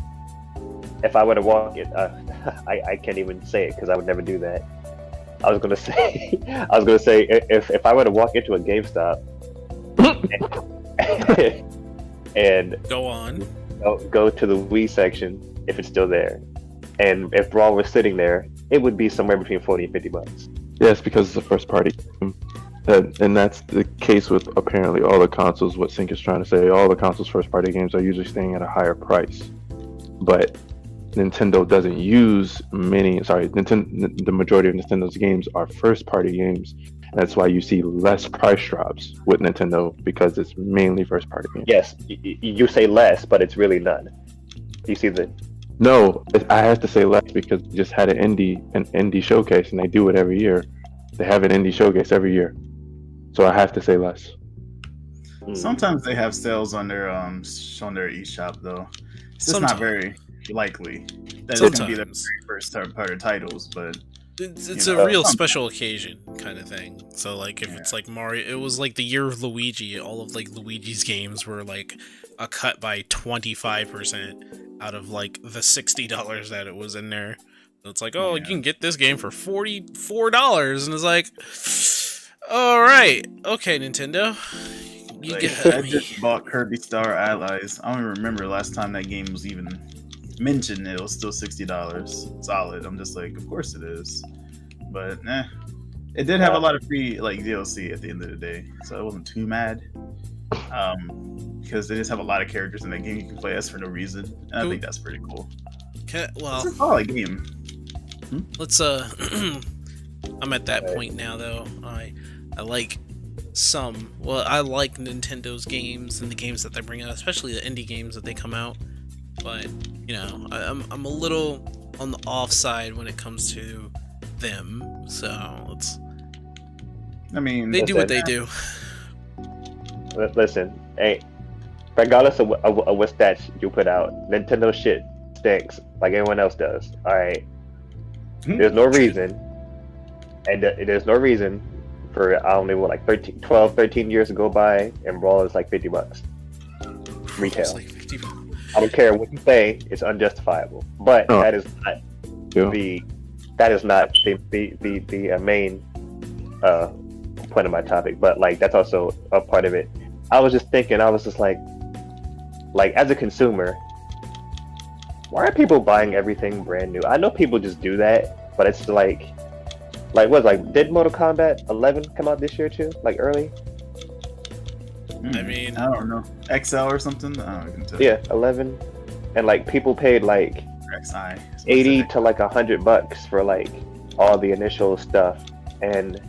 if I were to walk it, I can't even say it because I would never do that. I was gonna say if I were to walk into a GameStop and go to the Wii section, if it's still there, and if Brawl was sitting there, it would be somewhere between $40 and $50. Yes, because it's a first party game. And that's the case with apparently all the consoles. What Sync is trying to say, all the consoles' first party games are usually staying at a higher price. But Nintendo doesn't use the majority of Nintendo's games are first party games. And that's why you see less price drops with Nintendo, because it's mainly first party games. Yes, you say less, but it's really none. You see the... No, I have to say less because we just had an indie showcase, and they do it every year. They have an indie showcase every year. So I have to say less. Sometimes they have sales on their eShop though. It's just not very likely that it's gonna be their very first third-party titles, but it's a real special occasion kind of thing. So like if it's like Mario, it was like the year of Luigi. All of like Luigi's games were like a cut by 25% out of like the $60 that it was in there. So it's like, you can get this game for $44, and it's like, all right, okay, Nintendo. I just bought Kirby Star Allies. I don't even remember last time that game was even mentioned. It was still $60, solid. I'm just like, of course it is, but it did have a lot of free like DLC at the end of the day, so I wasn't too mad. Because they just have a lot of characters in that game you can play as for no reason, and I think that's pretty cool. It's a solid game. Let's I'm at that point now though. I like I like Nintendo's games and the games that they bring out, especially the indie games that they come out. But I'm a little on the off side when it comes to them. So they do what they do. Listen, hey, regardless of what stats you put out, Nintendo shit stinks like everyone else does. All right. There's no reason, and there's no reason for I don't know what, like 13 years to go by, and Brawl is like $50 retail. It's like 50. I don't care what you say; it's unjustifiable. But that is not the main point of my topic. But like that's also a part of it. I was just thinking. I was just like as a consumer, why are people buying everything brand new? I know people just do that, but it's like did Mortal Kombat 11 come out this year too? Like early? I mean, I don't know. XL or something? I don't even tell. Yeah, 11. And like people paid like XI. 80 to like $100 for like all the initial stuff, and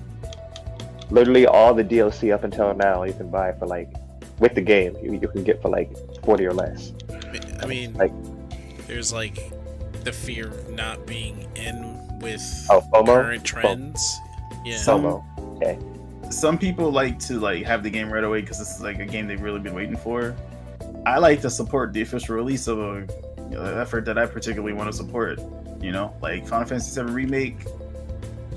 literally all the DLC up until now you can buy for like with the game you can get for like 40 or less. I mean, like there's like the fear of not being in with FOMO? current trends. Yeah. FOMO. Okay. Some people like to like have the game right away because this is like a game they've really been waiting for. I like to support the official release of an effort that I particularly want to support. You know, like Final Fantasy VII Remake,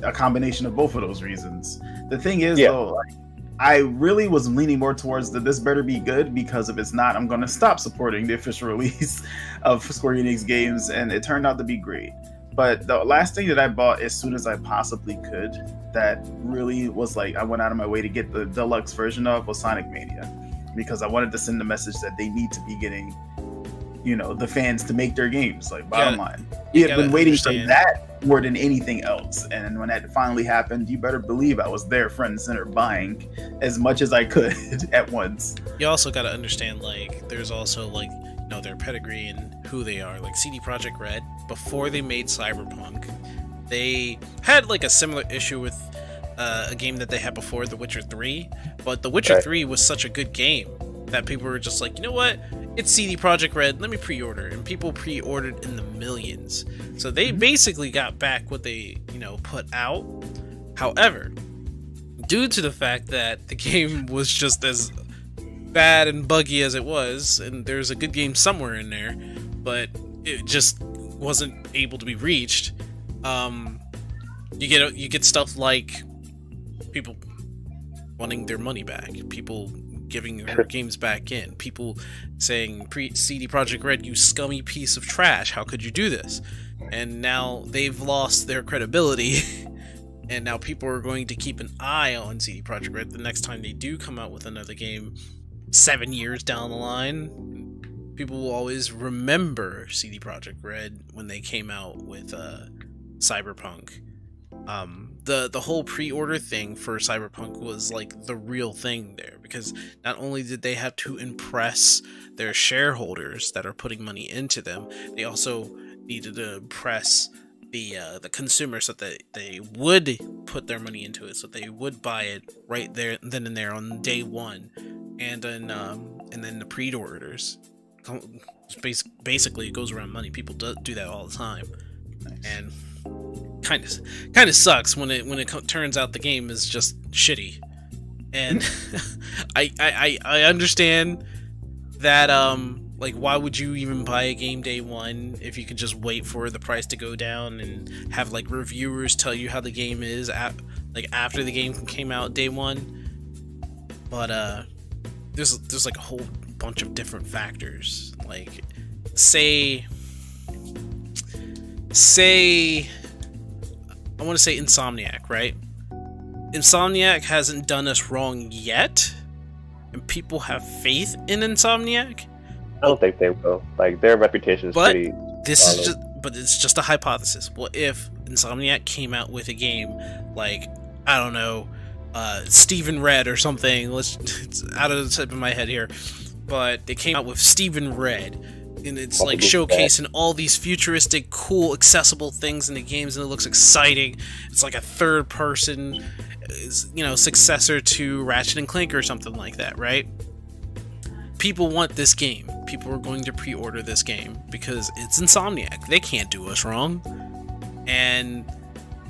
a combination of both of those reasons. The thing is, though, like, I really was leaning more towards this better be good, because if it's not, I'm going to stop supporting the official release of Square Enix games, and it turned out to be great. But the last thing that I bought as soon as I possibly could, that really was like I went out of my way to get the deluxe version of, was Sonic Mania, because I wanted to send the message that they need to be getting, you know, the fans to make their games. Like, bottom line, we have been waiting for that more than anything else, and when that finally happened, you better believe I was there front and center buying as much as I could at once. You also got to understand, like, there's also like, you know, their pedigree and who they are. Like CD Projekt Red, before they made Cyberpunk, they had like a similar issue with a game that they had before, The Witcher 3, but The Witcher 3 was such a good game that people were just like, you know what, it's CD Projekt Red, let me pre-order, and people pre-ordered in the millions. So they basically got back what they, you know, put out. However, due to the fact that the game was just as bad and buggy as it was, and there's a good game somewhere in there, but it just wasn't able to be reached, you get stuff like people wanting their money back, people giving their games back in, people saying, CD Projekt Red, you scummy piece of trash, how could you do this? And now they've lost their credibility, and now people are going to keep an eye on CD Projekt Red the next time they do come out with another game 7 years down the line. People will always remember CD Projekt Red when they came out with Cyberpunk. The whole pre-order thing for Cyberpunk was like the real thing there, because not only did they have to impress their shareholders that are putting money into them, they also needed to impress the consumers so that they would put their money into it, so they would buy it right there, then and there on day one, and then the pre-orders. Basically, it goes around money. People do that all the time, and kind of sucks when it turns out the game is just shitty. And I understand that like, why would you even buy a game day one if you could just wait for the price to go down and have like reviewers tell you how the game is after the game came out day one? But there's like a whole bunch of different factors. Like, say I want to say Insomniac, right? Insomniac hasn't done us wrong yet, and people have faith in Insomniac. I don't think they will. Like, their reputation is pretty solid. But it's just a hypothesis. What if Insomniac came out with a game like, I don't know, Steven Red or something? It's out of the tip of my head here, but they came out with Steven Red, and it's like showcasing all these futuristic, cool, accessible things in the games, and it looks exciting. It's like a third-person, you know, successor to Ratchet and Clank or something like that, right? People want this game. People are going to pre-order this game because it's Insomniac. They can't do us wrong. And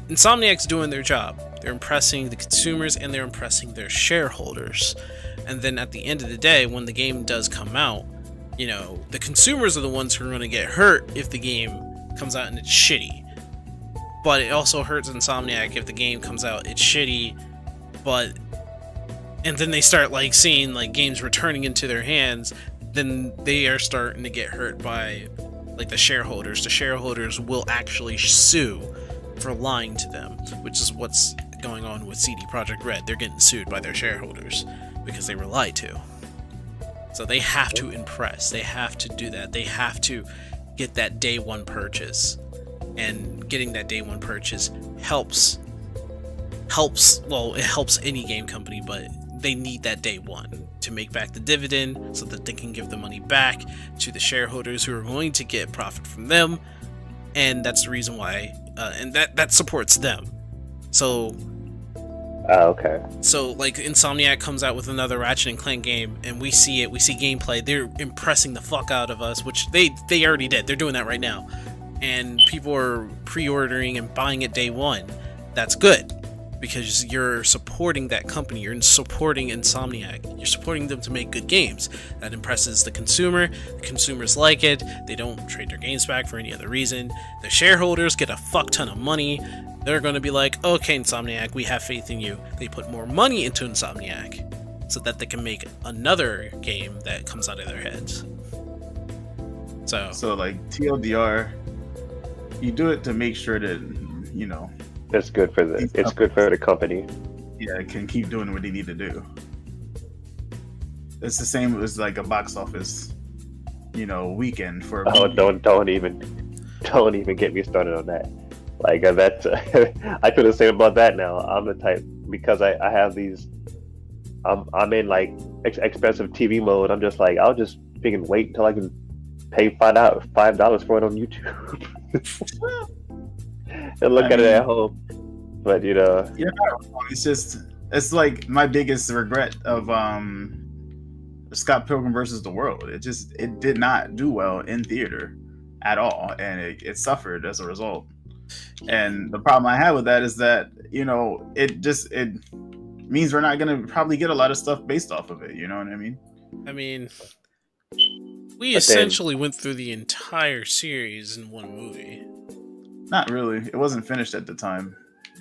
Insomniac's doing their job. They're impressing the consumers and they're impressing their shareholders. And then at the end of the day, when the game does come out, you know, the consumers are the ones who are going to get hurt if the game comes out and it's shitty. but it also hurts Insomniac if the game comes out, it's shitty, and then they start like seeing like games returning into their hands, then they are starting to get hurt by like the shareholders. The shareholders will actually sue for lying to them, which is what's going on with CD Projekt Red. They're getting sued by their shareholders because they were lied to. So they have to impress. They have to do that. They have to get that day one purchase. And getting that day one purchase helps, well, it helps any game company, but they need that day one to make back the dividend so that they can give the money back to the shareholders who are going to get profit from them. And that's the reason why, and that supports them. So, okay. So, like, Insomniac comes out with another Ratchet and Clank game, and we see it, we see gameplay, they're impressing the fuck out of us, which they already did, they're doing that right now. And people are pre-ordering and buying it day one. That's good, because you're supporting that company, you're supporting Insomniac, you're supporting them to make good games. That impresses the consumers like it, they don't trade their games back for any other reason. The shareholders get a fuck ton of money. They're going to be like, okay, Insomniac, we have faith in you. They put more money into Insomniac so that they can make another game that comes out of their heads. So like TLDR, you do it to make sure that, you know, it's good for the company. Yeah, can keep doing what they need to do. It's the same as like a box office, you know, weekend for a movie. don't even get me started on that. Like that's I feel the same about that now. I'm the type, because I have these, I'm in like expensive TV mode. I'm just like, I'll just freaking wait until I can pay $5 for it on YouTube and look at it at home. But you know, yeah, it's like my biggest regret of Scott Pilgrim versus the World. It did not do well in theater at all, and it suffered as a result. And the problem I have with that is that, you know, it means we're not going to probably get a lot of stuff based off of it. You know what I mean? I mean, we essentially went through the entire series in one movie. Not really. It wasn't finished at the time.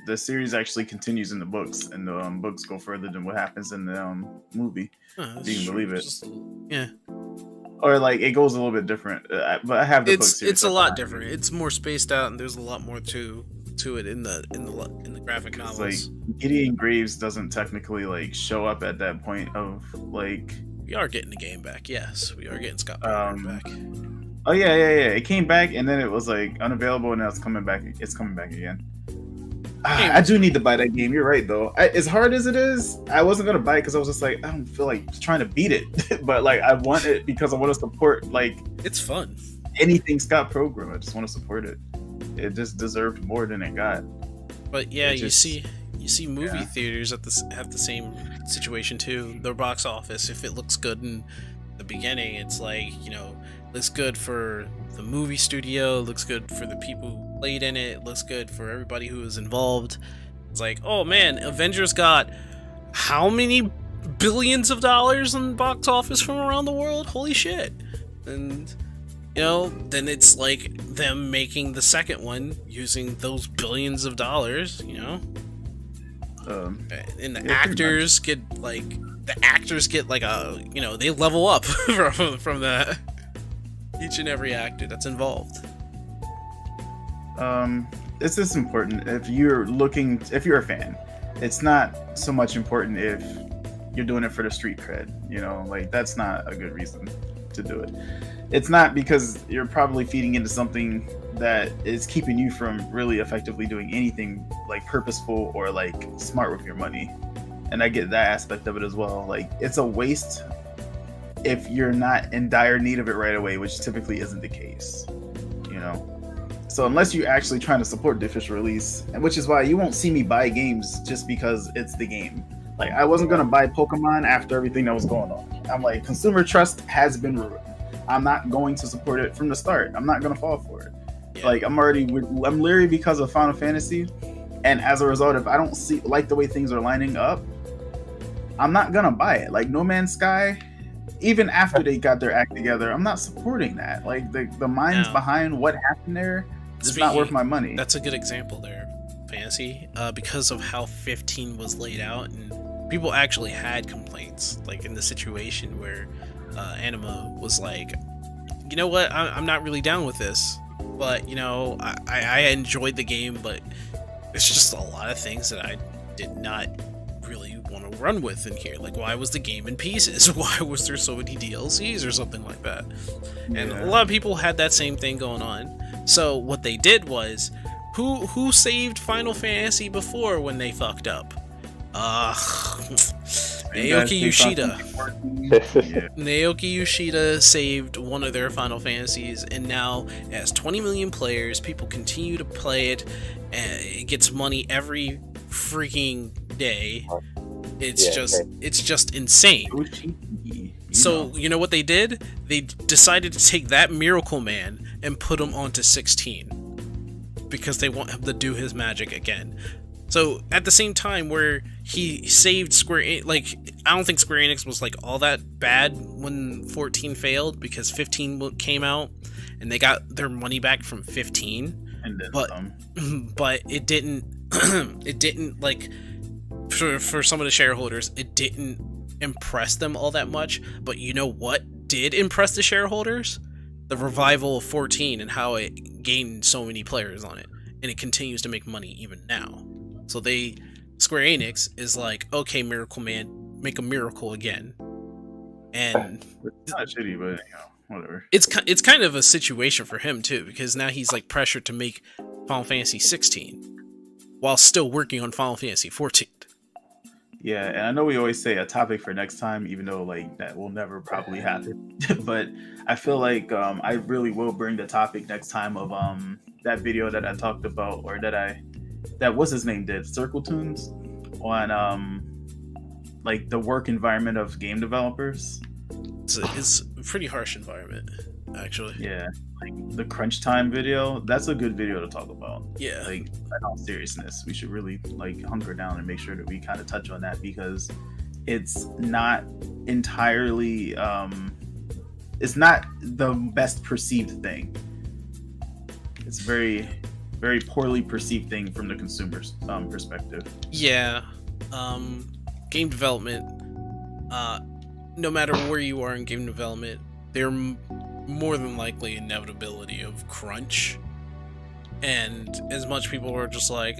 The series actually continues in the books, and the books go further than what happens in the movie. If you can believe it. Yeah. Or like it goes a little bit different, but I have the book series. It's a lot different. It's more spaced out, and there's a lot more to it in the graphic novels. Like Gideon Graves doesn't technically like show up at that point of like. We are getting the game back. Yes, we are getting Scott Pilgrim back. Oh yeah. It came back, and then it was like unavailable, and now it's coming back. It's coming back again. I do need to buy that game. You're right, though. As hard as it is, I wasn't gonna buy it because I was just like, I don't feel like trying to beat it. But like, I want it because I want to support like it's fun. Anything Scott Pilgrim, I just want to support it. It just deserved more than it got. But yeah, you see movie theaters have the same situation too. Their box office, if it looks good in the beginning, it's like, you know, looks good for the movie studio, looks good for the people who played in it, looks good for everybody who was involved. It's like, oh man, Avengers got how many billions of dollars in box office from around the world? Holy shit. And you know, then it's like them making the second one using those billions of dollars, you know. And the actors get like a, you know, they level up from that. Each and every actor that's involved. It's just important if you're a fan. It's not so much important if you're doing it for the street cred, you know, like that's not a good reason to do it. It's not because you're probably feeding into something that is keeping you from really effectively doing anything like purposeful or like smart with your money. And I get that aspect of it as well. Like it's a waste if you're not in dire need of it right away, which typically isn't the case, you know. So unless you're actually trying to support the official release, and which is why you won't see me buy games just because it's the game. Like I wasn't gonna buy Pokemon after everything that was going on. I'm like, consumer trust has been ruined. I'm not going to support it from the start. I'm not gonna fall for it. Yeah. Like I'm leery because of Final Fantasy, and as a result, if I don't like the way things are lining up, I'm not gonna buy it. Like No Man's Sky. Even after they got their act together, I'm not supporting that. Like the minds behind what happened there It's not worth my money. That's a good example there, Fantasy, because of how 15 was laid out, and people actually had complaints, like in the situation where Anima was like, you know what, I'm not really down with this, but you know, I enjoyed the game, but it's just a lot of things that I did not really want to run with in here. Like, why was the game in pieces? Why was there so many DLCs or something like that? And a lot of people had that same thing going on. So what they did was, who saved Final Fantasy before when they fucked up? Naoki Yoshida. Naoki Yoshida saved one of their Final Fantasies, and now it has 20 million players. People continue to play it, and it gets money every freaking day. It's just insane. So you know what they did? They decided to take that Miracle Man and put him onto 16 because they want him to do his magic again. So at the same time where he saved Square Enix, like, I don't think Square Enix was like all that bad when 14 failed, because 15 came out and they got their money back from 15, but it didn't it didn't, like, for some of the shareholders, it didn't impress them all that much. But you know what did impress the shareholders? The revival of 14 and how it gained so many players on it, and it continues to make money even now. So Square Enix is like, okay, Miracle Man, make a miracle again. And it's not shitty, but you know, whatever. It's kind of a situation for him too, because now he's like pressured to make Final Fantasy 16 while still working on Final Fantasy 14. Yeah, and I know we always say a topic for next time, even though like that will never probably happen. But I feel like I really will bring the topic next time of that video that I talked about, or that what's his name did, Circle Tunes, on like the work environment of game developers. It's a pretty harsh environment, actually. Yeah, like the crunch time video. That's a good video to talk about. Yeah, like in all seriousness, we should really like hunker down and make sure that we kind of touch on that, because it's not entirely it's not the best perceived thing. It's very, very poorly perceived thing from the consumer's perspective. Yeah, game development, no matter where you are in game development, there more than likely inevitability of crunch. And as much people are just like,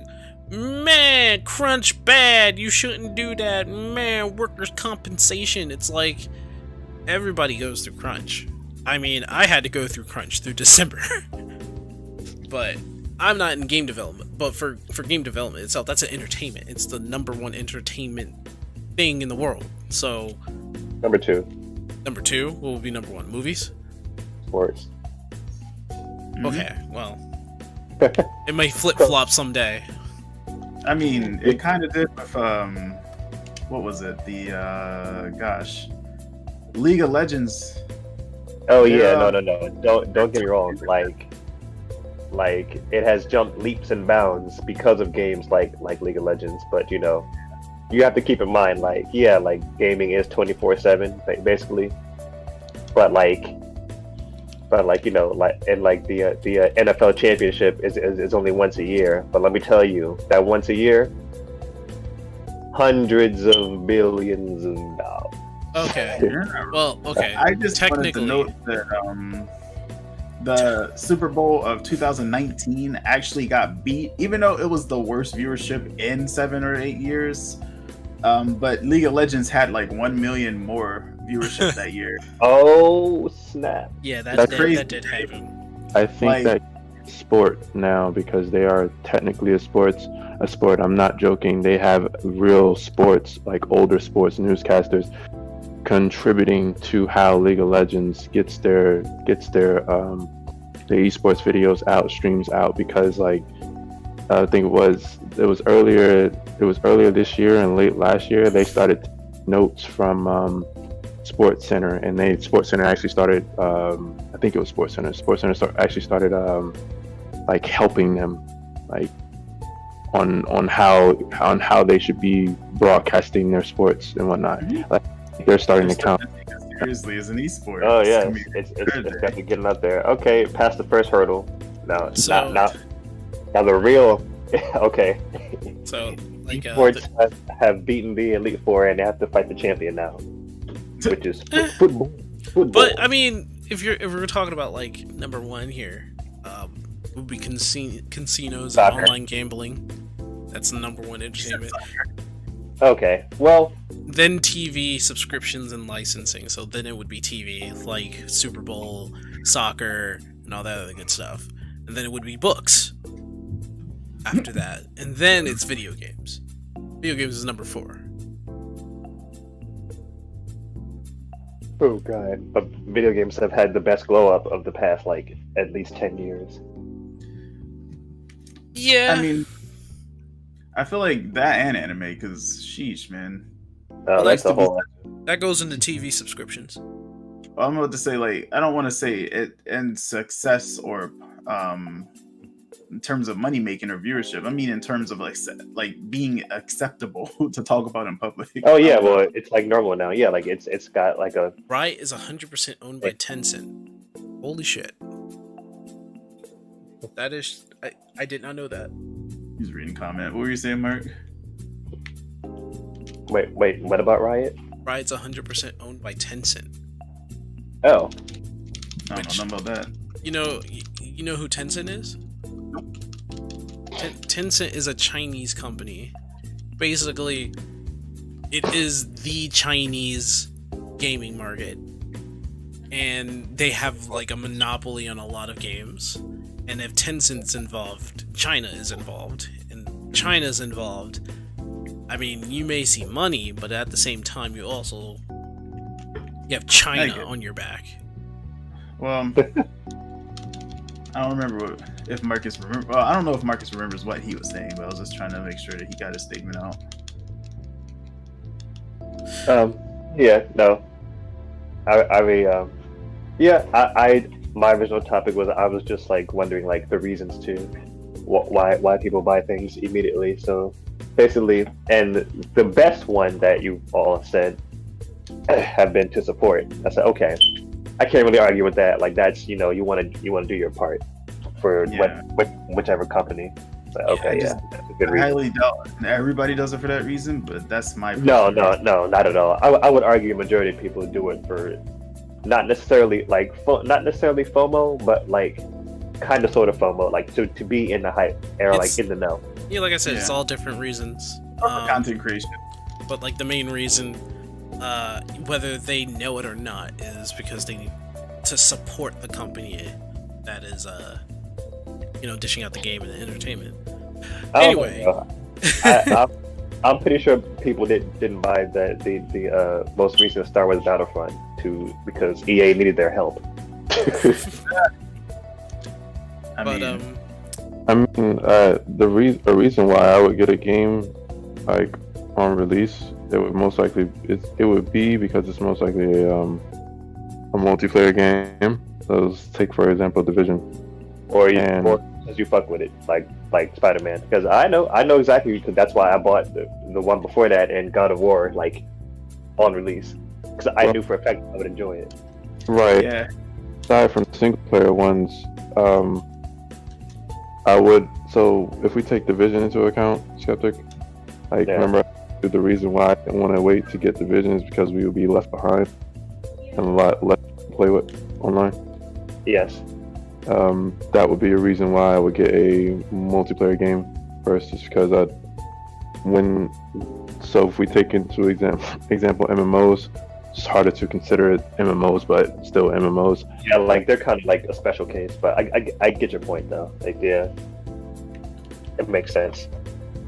man, crunch bad, you shouldn't do that, man, workers' compensation. It's like, everybody goes through crunch. I mean, I had to go through crunch through December. But I'm not in game development. But for game development itself, that's an entertainment. It's the number one entertainment thing in the world. So Number two, what will be number one? Movies? sports. Okay, well, it may flip-flop someday. I mean, it kind of did with what was it? The League of Legends. Oh yeah, no. Don't get me wrong. Like it has jumped leaps and bounds because of games like League of Legends. But you know, you have to keep in mind, like, yeah, like gaming is 24/7 basically. But you know, the NFL championship is only once a year. But let me tell you, that once a year, hundreds of billions of dollars. Okay. Well, okay. I just wanted to note that the Super Bowl of 2019 actually got beat, even though it was the worst viewership in 7 or 8 years. But League of Legends had like 1 million more viewership that year. Oh snap! Yeah, that did happen. I think that sport now, because they are technically a sport. I'm not joking. They have real sports, like older sports newscasters, contributing to how League of Legends gets their esports videos out, streams out, because like I think it was earlier this year and late last year they started notes from Sports Center, and Sports Center actually started I think it was Sports Center actually started like helping them like on how they should be broadcasting their sports and whatnot. Like they're starting to count seriously as an esport. Oh yeah, it's definitely getting out there. Okay, past the first hurdle. No, So- now the real. Okay. So, like, Esports have beaten the Elite Four, and they have to fight the champion now, which is football. but I mean, if we're talking about like number one here, would be casinos Soccer. and online gambling. That's the number one entertainment. Okay, well, Then TV subscriptions and licensing. So then it would be TV, like Super Bowl, soccer, and all that other good stuff. And then it would be books after that. And then it's video games. Video games is number 4. oh god, but video games have had the best glow up of the past, like, at least 10 years. Yeah. I mean, I feel like that and anime, because sheesh, man. That's the whole. that goes into TV subscriptions. I'm about to say, like, I don't want to say it in success or in terms of money making or viewership. I mean in terms of like being acceptable to talk about in public. Oh yeah, well, it's like normal now. Yeah, like it's got like a. Riot is 100% owned by Tencent. Holy shit. That is... I did not know that. He's reading comment. What were you saying, Mark? Wait, what about Riot? Riot's 100% owned by Tencent. Oh, I don't know nothing about that. You know who Tencent is? Tencent is a Chinese company. Basically, it is the Chinese gaming market. And they have like a monopoly on a lot of games. And if Tencent's involved, China is involved. And China's involved, I mean, you may see money, but at the same time, you have China on your back. Well, I don't remember if Marcus remember. Well, I don't know if Marcus remembers what he was saying, but I was just trying to make sure that he got his statement out. yeah, no. I mean, my original topic was I was just like wondering like the reasons to why people buy things immediately. So basically, and the best one that you all said have been to support. I said, okay, I can't really argue with that. Like that's you want to do your part for whichever company. So, okay, that's a good reason. I highly doubt everybody does it for that reason, but that's my no, not at all. I would argue a majority of people do it for not necessarily FOMO, but like kind of sort of FOMO, like to be in the hype era, like in the know. Yeah, like I said, it's all different reasons. Content creation. But like the main reason, whether they know it or not, is because they need to support the company that is, dishing out the game and the entertainment. Anyway, I'm pretty sure people didn't buy the most recent Star Wars Battlefront because EA needed their help. The reason why I would get a game like on release, it would be because it's most likely a multiplayer game. So let's take for example Division, or because you fuck with it, like Spider-Man. Because I know exactly, because that's why I bought the one before that and God of War like on release, because I knew for a fact I would enjoy it. Right. Yeah. Aside from single player ones, I would. So if we take Division into account, Skeptic, remember the reason why I didn't want to wait to get Division is because we would be left behind and a lot less to play with online. Yes. That would be a reason why I would get a multiplayer game first, just because if we take into example MMOs, it's harder to consider it MMOs, but still MMOs. Yeah, like they're kind of like a special case, but I get your point though. Like, yeah, it makes sense.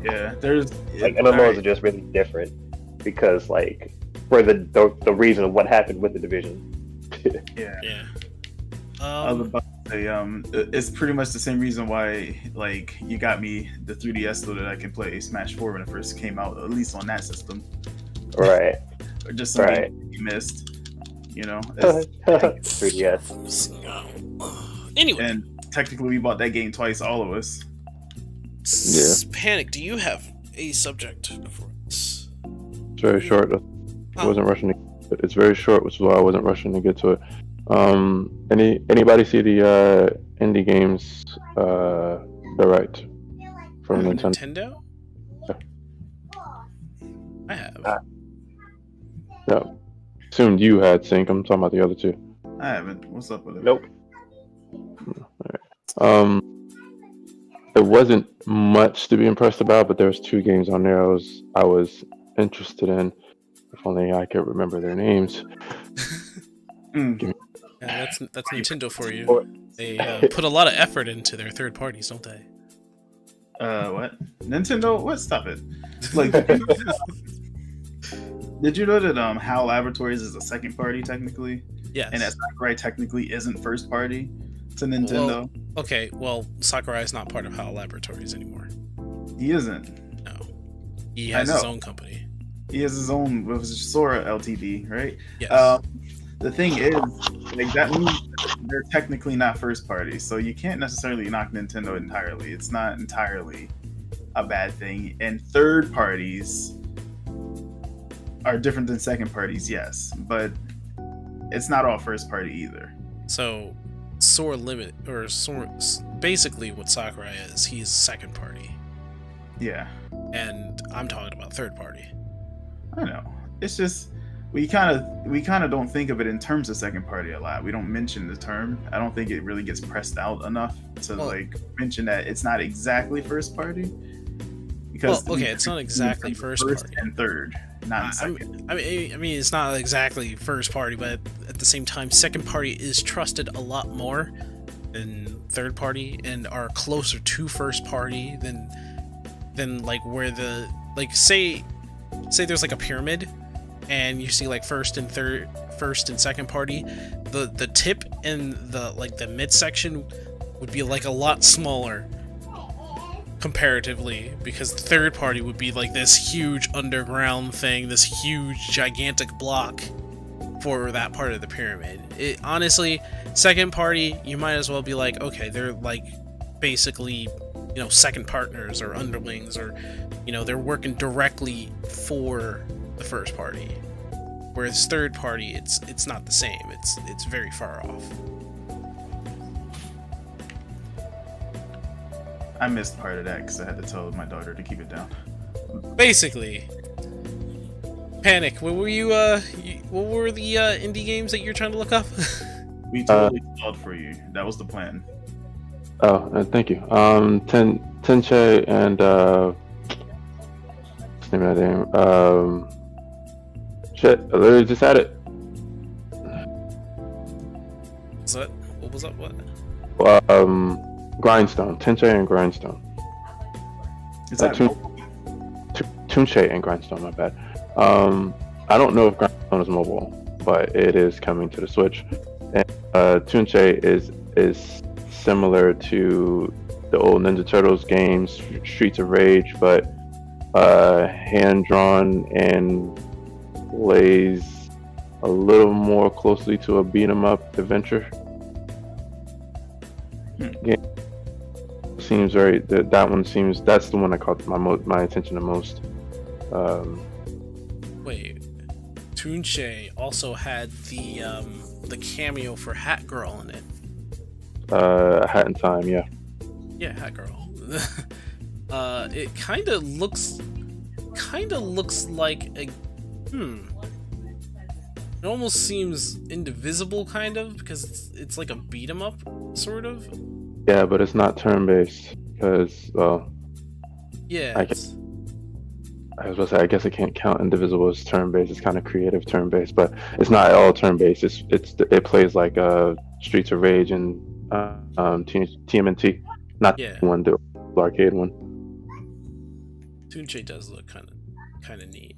Yeah, there's like MMOs are just really different because like for the reason of what happened with the Division. Yeah. I was about to say, it's pretty much the same reason why, like, you got me the 3DS so that I can play Smash 4 when it first came out, at least on that system. Right. Or just something you missed, 3DS. Anyway. And technically, we bought that game twice, all of us. Yeah. Panic, do you have a subject for us? It's very short. I wasn't rushing it's very short, which is why I wasn't rushing to get to it. Anybody see the indie games direct from From Nintendo. Nintendo? Yeah. I have. Yeah. Assumed you had Sync. I'm talking about the other two. I haven't. What's up with it? Nope. It wasn't much to be impressed about, but there was two games on there I was interested in. If only I could remember their names. Mm. Yeah, that's Nintendo for you. Or- They put a lot of effort into their third parties, don't they? What? Nintendo? What? Stop it. Like, did you know that HAL Laboratories is a second party technically, Yes. and that Sakurai technically isn't first party to Nintendo? Okay, well, Sakurai is not part of HAL Laboratories anymore. He isn't. No. He has I his know. own company. He has his own with Sora Ltd. Right? Yes. The thing is, like that means they're technically not first party, so you can't necessarily knock Nintendo entirely. It's not entirely a bad thing. And third parties are different than second parties, yes, but it's not all first party either. So, Sora Limit, or Sora, basically what Sakurai is, he's second party. Yeah, And I'm talking about third party. I know. It's just we kind of don't think of it in terms of second party a lot. We don't mention the term. I don't think it really gets pressed out enough to like mention that it's not exactly first party. Because Well, okay, it's not exactly first party. and third, not second. I mean, it's not exactly first party, but at the same time, second party is trusted a lot more than third party, and are closer to first party than like where the like say there's like a pyramid, and you see like first and second party. The tip and the midsection would be like a lot smaller comparatively, because the third party would be like this huge underground thing, this huge gigantic block for that part of the pyramid. It honestly, second party, you might as well be like, okay, they're like basically, second partners or underlings, or they're working directly for the first party. Whereas third party, it's not the same. It's very far off. I missed part of that because I had to tell my daughter to keep it down. Basically, Panic. What were what were the indie games that you're trying to look up? We totally stalled for you. That was the plan. Thank you. Tenche and what's the name of that game? Shit, I literally just had it. What was that? What? Grindstone, Tenche and Grindstone. Is that Tunche and Grindstone, my bad. I don't know if Grindstone is mobile, but it is coming to the Switch. And Tunche is similar to the old Ninja Turtles games, Streets of Rage, but hand drawn and plays a little more closely to a beat 'em up adventure game. Seems that one seems, that's the one that caught my attention the most. Wait, Tunche also had the cameo for Hat Girl in it. Hat in Time, yeah. Yeah, Hat Girl. It kind of looks like a It almost seems indivisible, kind of, because it's like a beat 'em up, sort of. Yeah, but it's not turn-based because, well, Yeah. I was about to say, I guess I can't count Indivisible as turn-based. It's kind of creative turn-based, but it's not all turn-based. It plays like Streets of Rage and TMNT, not Yeah. the one, the arcade one. Tunche does look kind of neat.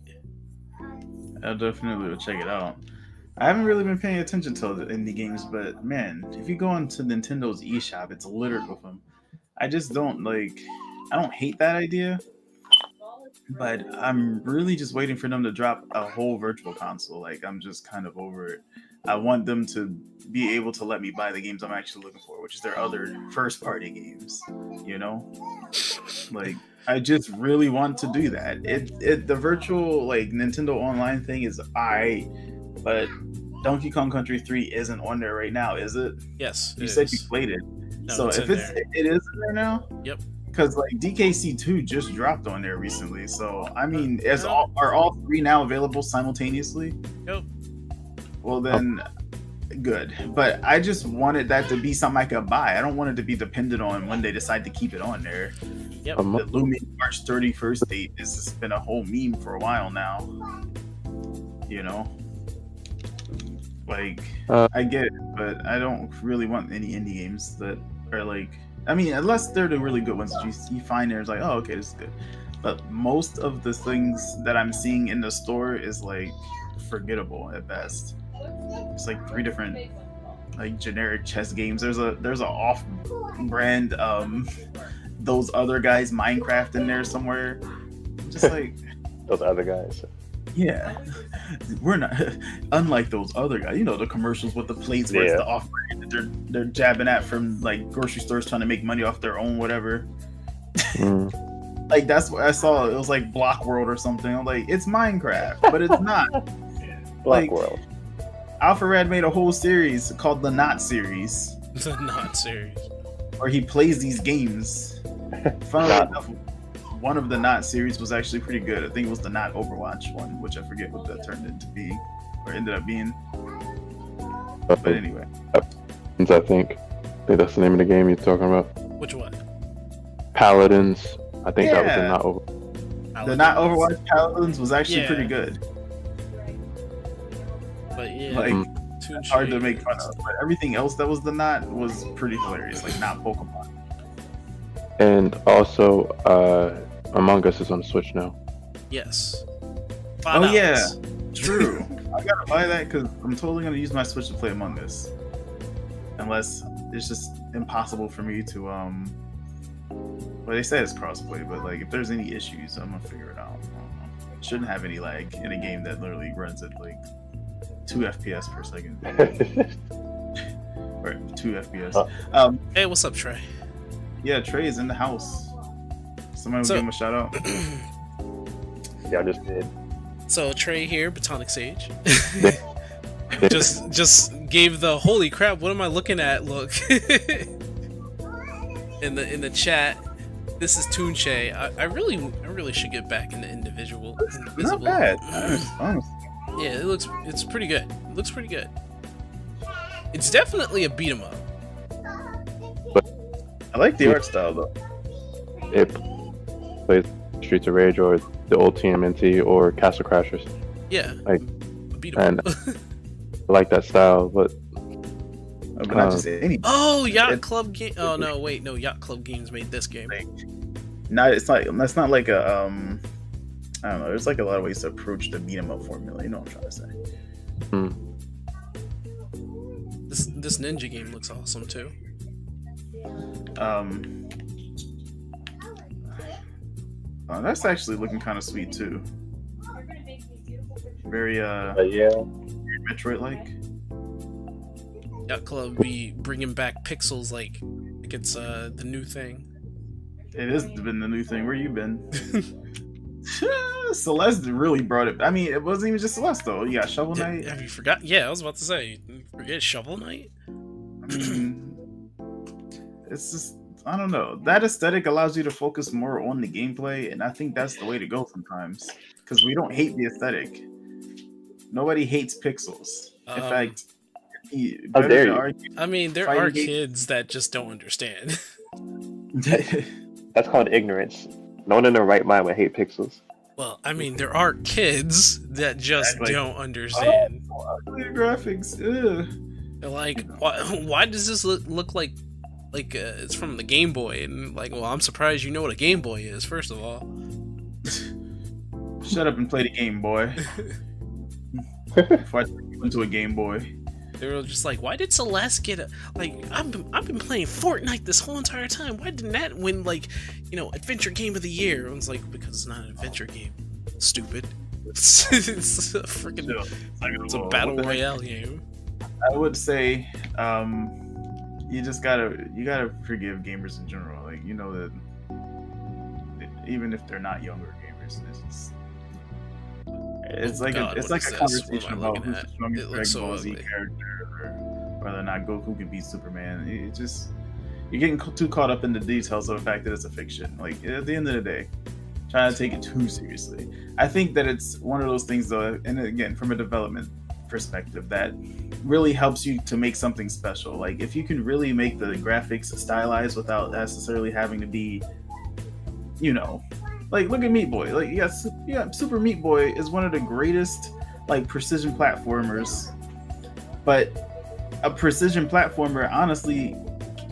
I definitely will check it out. I haven't really been paying attention to the indie games, but man, if you go onto Nintendo's eShop, it's littered with them. I just don't I don't hate that idea, but I'm really just waiting for them to drop a whole virtual console. I'm just kind of over it. I want them to be able to let me buy the games I'm actually looking for, which is their other first party games, I just really want to do that. The virtual Nintendo Online thing is but Donkey Kong Country 3 isn't on there right now, is it? Yes. You said you played it. No, So it's if in it's there. it is in there now, Yep. because like DKC2 just dropped on there recently. So I mean, no. are all three now available simultaneously? Yep. Well then, good. But I just wanted that to be something I could buy. I don't want it to be dependent on when they decide to keep it on there. Yep. A The month. looming March 31st date has just been a whole meme for a while now. You know, like I get it, but I don't really want any indie games that are like. I mean, unless they're the really good ones that you find there's like, oh, okay, this is good. But most of the things that I'm seeing in the store is like forgettable at best. It's like 3 different like generic chess games. There's a off-brand those other guys Minecraft in there somewhere. Just like Those other guys. yeah, we're not unlike those other guys. You know the commercials with the plates where it's Yeah. the off-brand that they're jabbing at from like grocery stores trying to make money off their own whatever. Mm. Like that's what I saw. It was like Block World or something. I'm like, it's Minecraft, but it's not. Black Like- World. Alpharad made a whole series called the Not series, The not series. where he plays these games. Funnily Not- enough, one of the Not series was actually pretty good. I think it was the Not Overwatch one, which I forget what that turned into being, or ended up being. But anyway, I think that's the name of the game you're talking about. Which one? Paladins. I think that was Yeah. the not over. the Not Overwatch Paladins was actually Yeah. pretty good. But yeah, Like, Toon it's hard to Shade. make fun of. But everything else that was the Not was pretty hilarious. Like Not Pokemon. And also, Among Us is on the Switch now. Yes. Oh, yeah. $5. True. I gotta buy that because I'm totally gonna use my Switch to play Among Us. Unless it's just impossible for me to well, they say it's crossplay, but like if there's any issues, I'm gonna figure it out. I don't know. Shouldn't have any lag in a game that literally runs at like 2 FPS per second. Or 2 FPS. Hey, what's up, Trey? Yeah, Trey is in the house. Somebody will So- give him a shout out. Yeah, I just did. So Trey here, Batonic Sage. just gave the holy crap, what am I looking at look in the chat. This is Toon Shay. I really should get back into individual. Not bad. Honestly. Yeah, it's pretty good. It looks pretty good. It's definitely a beat 'em up. I like the art style though. It plays Streets of Rage or the old TMNT or Castle Crashers. Yeah. Like, a beat 'em up. I like that style, but But not just any. Oh, Yacht It- Club game. Oh no, wait, no. Yacht Club Games made this game. Not it's like that's not like a I don't know. There's like a lot of ways to approach the beat 'em up formula. You know what I'm trying to say? This ninja game looks awesome too. That's actually looking kind of sweet too. Very Yeah. Metroid like. Yacht Club be bringing back pixels like it's the new thing. It has been the new thing. Where you been? Celeste really brought it. I mean, it wasn't even just Celeste though. You got Shovel Knight. Have you forgot? Yeah, I was about to say. Forget Shovel Knight. I mean, it's just I don't know. That aesthetic allows you to focus more on the gameplay, and I think that's the way to go sometimes. Because we don't hate the aesthetic. Nobody hates pixels. In fact, How dare you. I mean, there Fighting are game- kids that just don't understand. That's called ignorance. No one in their right mind would hate pixels. Well, I mean, there are kids that just Exactly. don't understand. Clear graphics. Ugh. They're like, why does this look like it's from the Game Boy? And like, well, I'm surprised you know what a Game Boy is. First of all, Shut up and play the Game Boy. Before I turn you into a Game Boy. they were just like, why did Celeste get a like? I've been playing Fortnite this whole entire time. Why didn't that win like, Adventure Game of the Year? I was like, because it's not an adventure game. Stupid. It's a freaking. It's a battle royale game. I would say, you just gotta forgive gamers in general. Like that even if they're not younger gamers, it's like God, it's what like is a this? conversation What am I about looking who's at? the strongest It looks Dragon so Ball Z ugly. character, or whether or not Goku can beat Superman. It just You're getting too caught up in the details of the fact that it's a fiction. Like at the end of the day, trying to take it too seriously. I think that it's one of those things, though, and again, from a development perspective, that really helps you to make something special. Like if you can really make the graphics stylized without necessarily having to be, you know, like look at Meat Boy. Like yeah, Super Meat Boy is one of the greatest like precision platformers, but a precision platformer honestly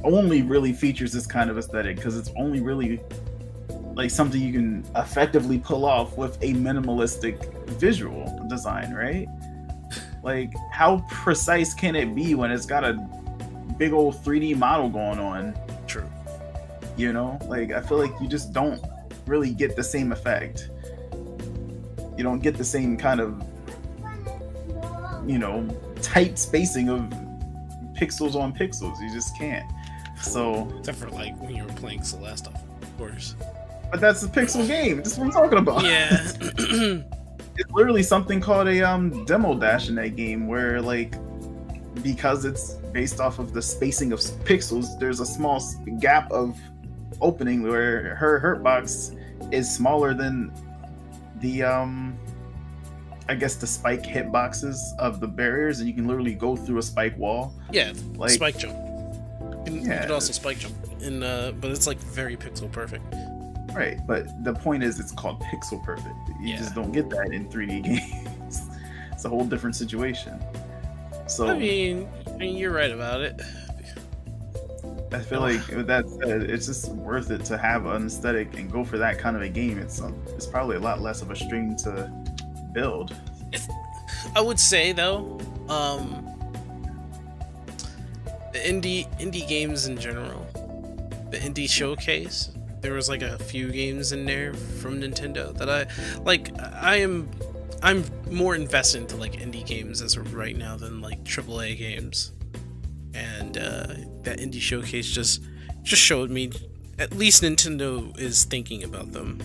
only really features this kind of aesthetic because it's only really like something you can effectively pull off with a minimalistic visual design, right? Like how precise can it be when it's got a big old 3D model going on? True. You know, like I feel like you just don't really get the same effect. You don't get the same kind of, you know, tight spacing of pixels on pixels. You just can't. So except for like when you were playing Celeste, of course. But that's a pixel game. That's what I'm talking about. Yeah. It's literally something called a demo dash in that game where like because it's based off of the spacing of pixels, there's a small gap of opening where her hurt box is smaller than the I guess the spike hitboxes of the barriers, and you can literally go through a spike wall. Yeah, like spike jump. You can also spike jump, but it's like very pixel perfect. Right, but the point is, it's called pixel perfect. You just don't get that in 3D games. It's a whole different situation. So I mean, you're right about it. I feel like with that said, it's just worth it to have an aesthetic and go for that kind of a game. It's probably a lot less of a stream to build. I would say though, the indie games in general, the indie showcase, there was like a few games in there from Nintendo that I like. I'm more invested into like indie games as of right now than like AAA games, and that indie showcase just showed me at least Nintendo is thinking about them,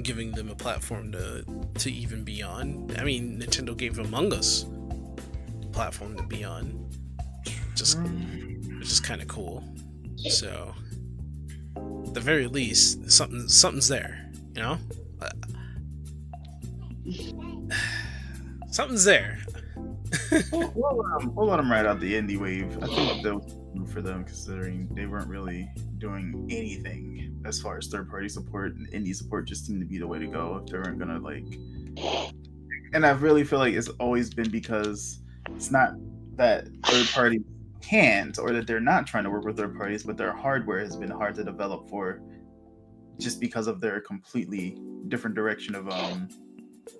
giving them a platform to even be on. I mean, Nintendo gave Among Us a platform to be on, which is kind of cool. So at the very least, something's there, you know. Something's there. We'll let them ride out the indie wave. I think that was good for them, considering they weren't really doing anything as far as third-party support, and indie support just seemed to be the way to go if they weren't gonna like. And I really feel like it's always been because it's not that third parties can't or that they're not trying to work with third parties, but their hardware has been hard to develop for, just because of their completely different direction of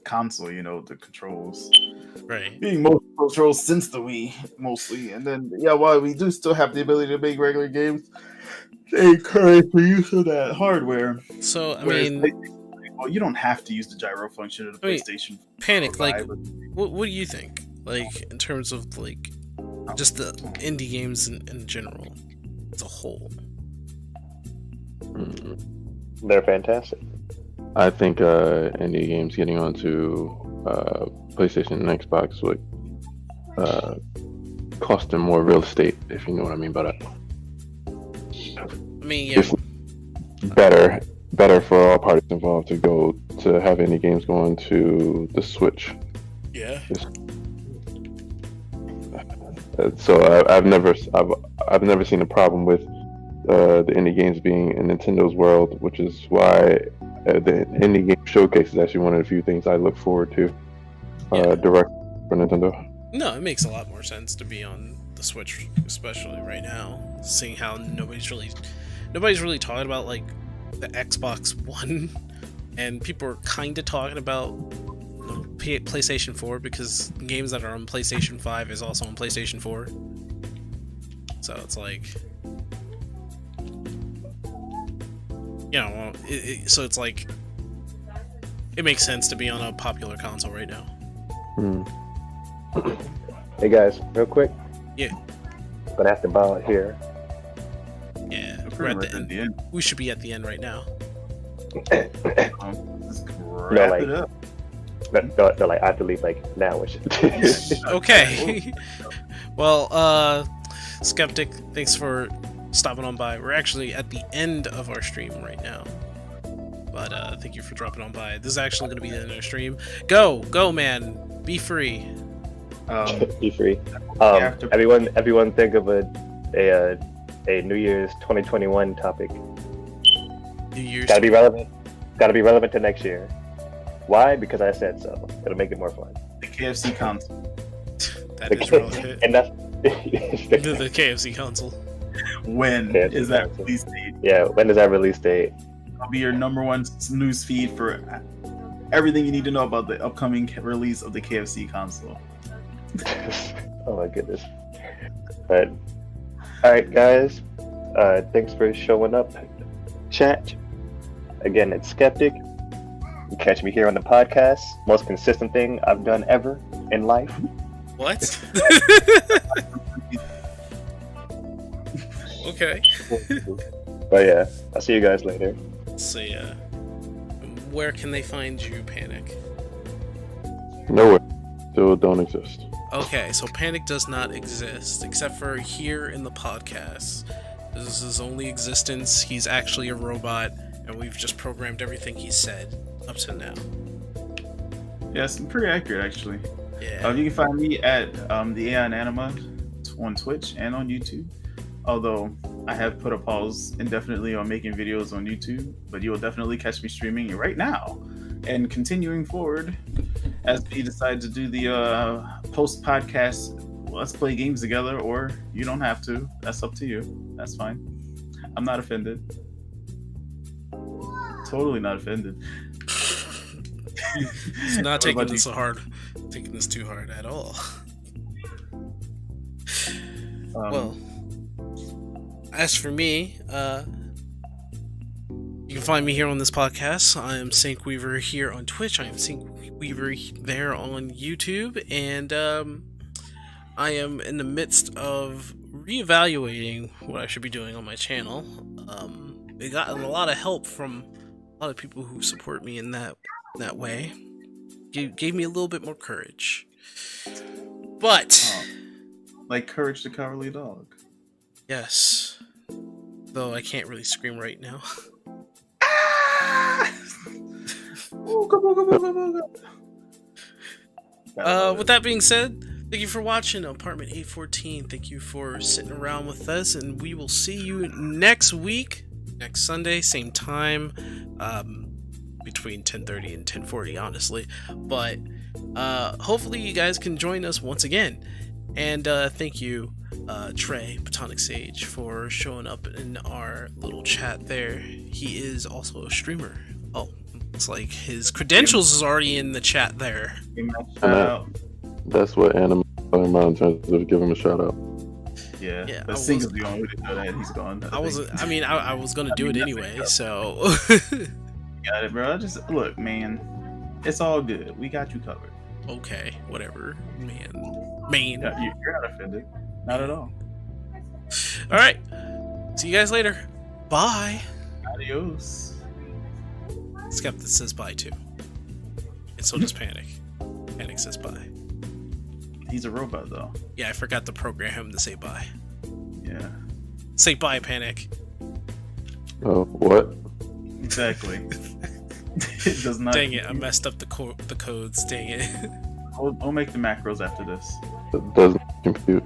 console, you know, the controls. Right. Being most controls since the Wii, mostly. And then, yeah, while we do still have the ability to make regular games, they encourage the use of that hardware. So, I mean, well, you don't have to use the gyro function of the PlayStation. Panic, like, what do you think? Like, in terms of, like, just the indie games in general, as a whole? They're fantastic. I think indie games getting onto PlayStation and Xbox would cost them more real estate, if you know what I mean by that. I mean, yeah. It's better for all parties involved to have indie games going to the Switch. Yeah. So I've never seen a problem with the indie games being in Nintendo's world, which is why the indie game showcase is actually one of the few things I look forward to direct for Nintendo. No, it makes a lot more sense to be on the Switch, especially right now, seeing how nobody's really talking about like the Xbox One, and people are kind of talking about PlayStation 4 because games that are on PlayStation 5 is also on PlayStation 4. So it's like, you know, so it's like it makes sense to be on a popular console right now. Hey guys, real quick. Yeah. Gonna have to bow out here. Yeah, we're at the end. We should be at the end right now. Just wrap it up. No, like I have to leave like now. Okay. Well, Skeptic, thanks for stopping on by. We're actually at the end of our stream right now. But thank you for dropping on by. This is actually going to be the end of our stream. Go, man. Be free. Be free. Everyone think of a New Year's 2021 topic. New Year's. Gotta be relevant. Gotta be relevant to next year. Why? Because I said so. It'll make it more fun. The KFC console. That is relevant. And that's the KFC console. When KFC is that console. release date? Yeah, when is that release date? It'll be your number one news feed for everything you need to know about the upcoming release of the KFC console. Oh my goodness. But alright guys, thanks for showing up. Chat. Again, it's Skeptic. You catch me here on the podcast. Most consistent thing I've done ever in life. What? Okay. But yeah, I'll see you guys later. So where can they find you, Panic? Nowhere. Still don't exist. Okay, so Panic does not exist, except for here in the podcast. This is his only existence. He's actually a robot, and we've just programmed everything he said up to now. Yes, pretty accurate actually. Yeah. You can find me at the Aeon Anima on Twitch and on YouTube. Although I have put a pause indefinitely on making videos on YouTube, but you will definitely catch me streaming right now and continuing forward as we decide to do the post podcast. Let's play games together, or you don't have to. That's up to you. That's fine. I'm not offended. Totally not offended. He's not taking this too hard at all. Well, as for me, you can find me here on this podcast. I am Sync Weaver here on Twitch. I am Sync Weaver there on YouTube, and I am in the midst of reevaluating what I should be doing on my channel. I got a lot of help from a lot of people who support me in that way. Gave me a little bit more courage. But like Courage the Cowardly Dog. Yes. Though I can't really scream right now. Oh, come on. With that being said, thank you for watching Apartment 814. Thank you for sitting around with us, and we will see you next week, next Sunday, same time, between 10:30 and 10:40, honestly. But hopefully you guys can join us once again. And thank you, Trey, Platonic Sage, for showing up in our little chat there. He is also a streamer. Oh, looks like his credentials is already in the chat there. That's what Anime is talking about in terms of giving him a shout out. Yeah, but Sing is the only way to know that he's gone. I was gonna do it anyway, so. Got it, bro. Just look, man. It's all good. We got you covered. Okay, whatever, man. Yeah, you're not offended. Not at all. All right. See you guys later. Bye. Adios. Skeptic says bye too. And so does Panic. Panic says bye. He's a robot though. Yeah, I forgot to program him to say bye. Yeah. Say bye, Panic. Oh, what? Exactly. It does not. Dang it, I messed up the codes. Dang it. We'll make the macros after this. It doesn't compute.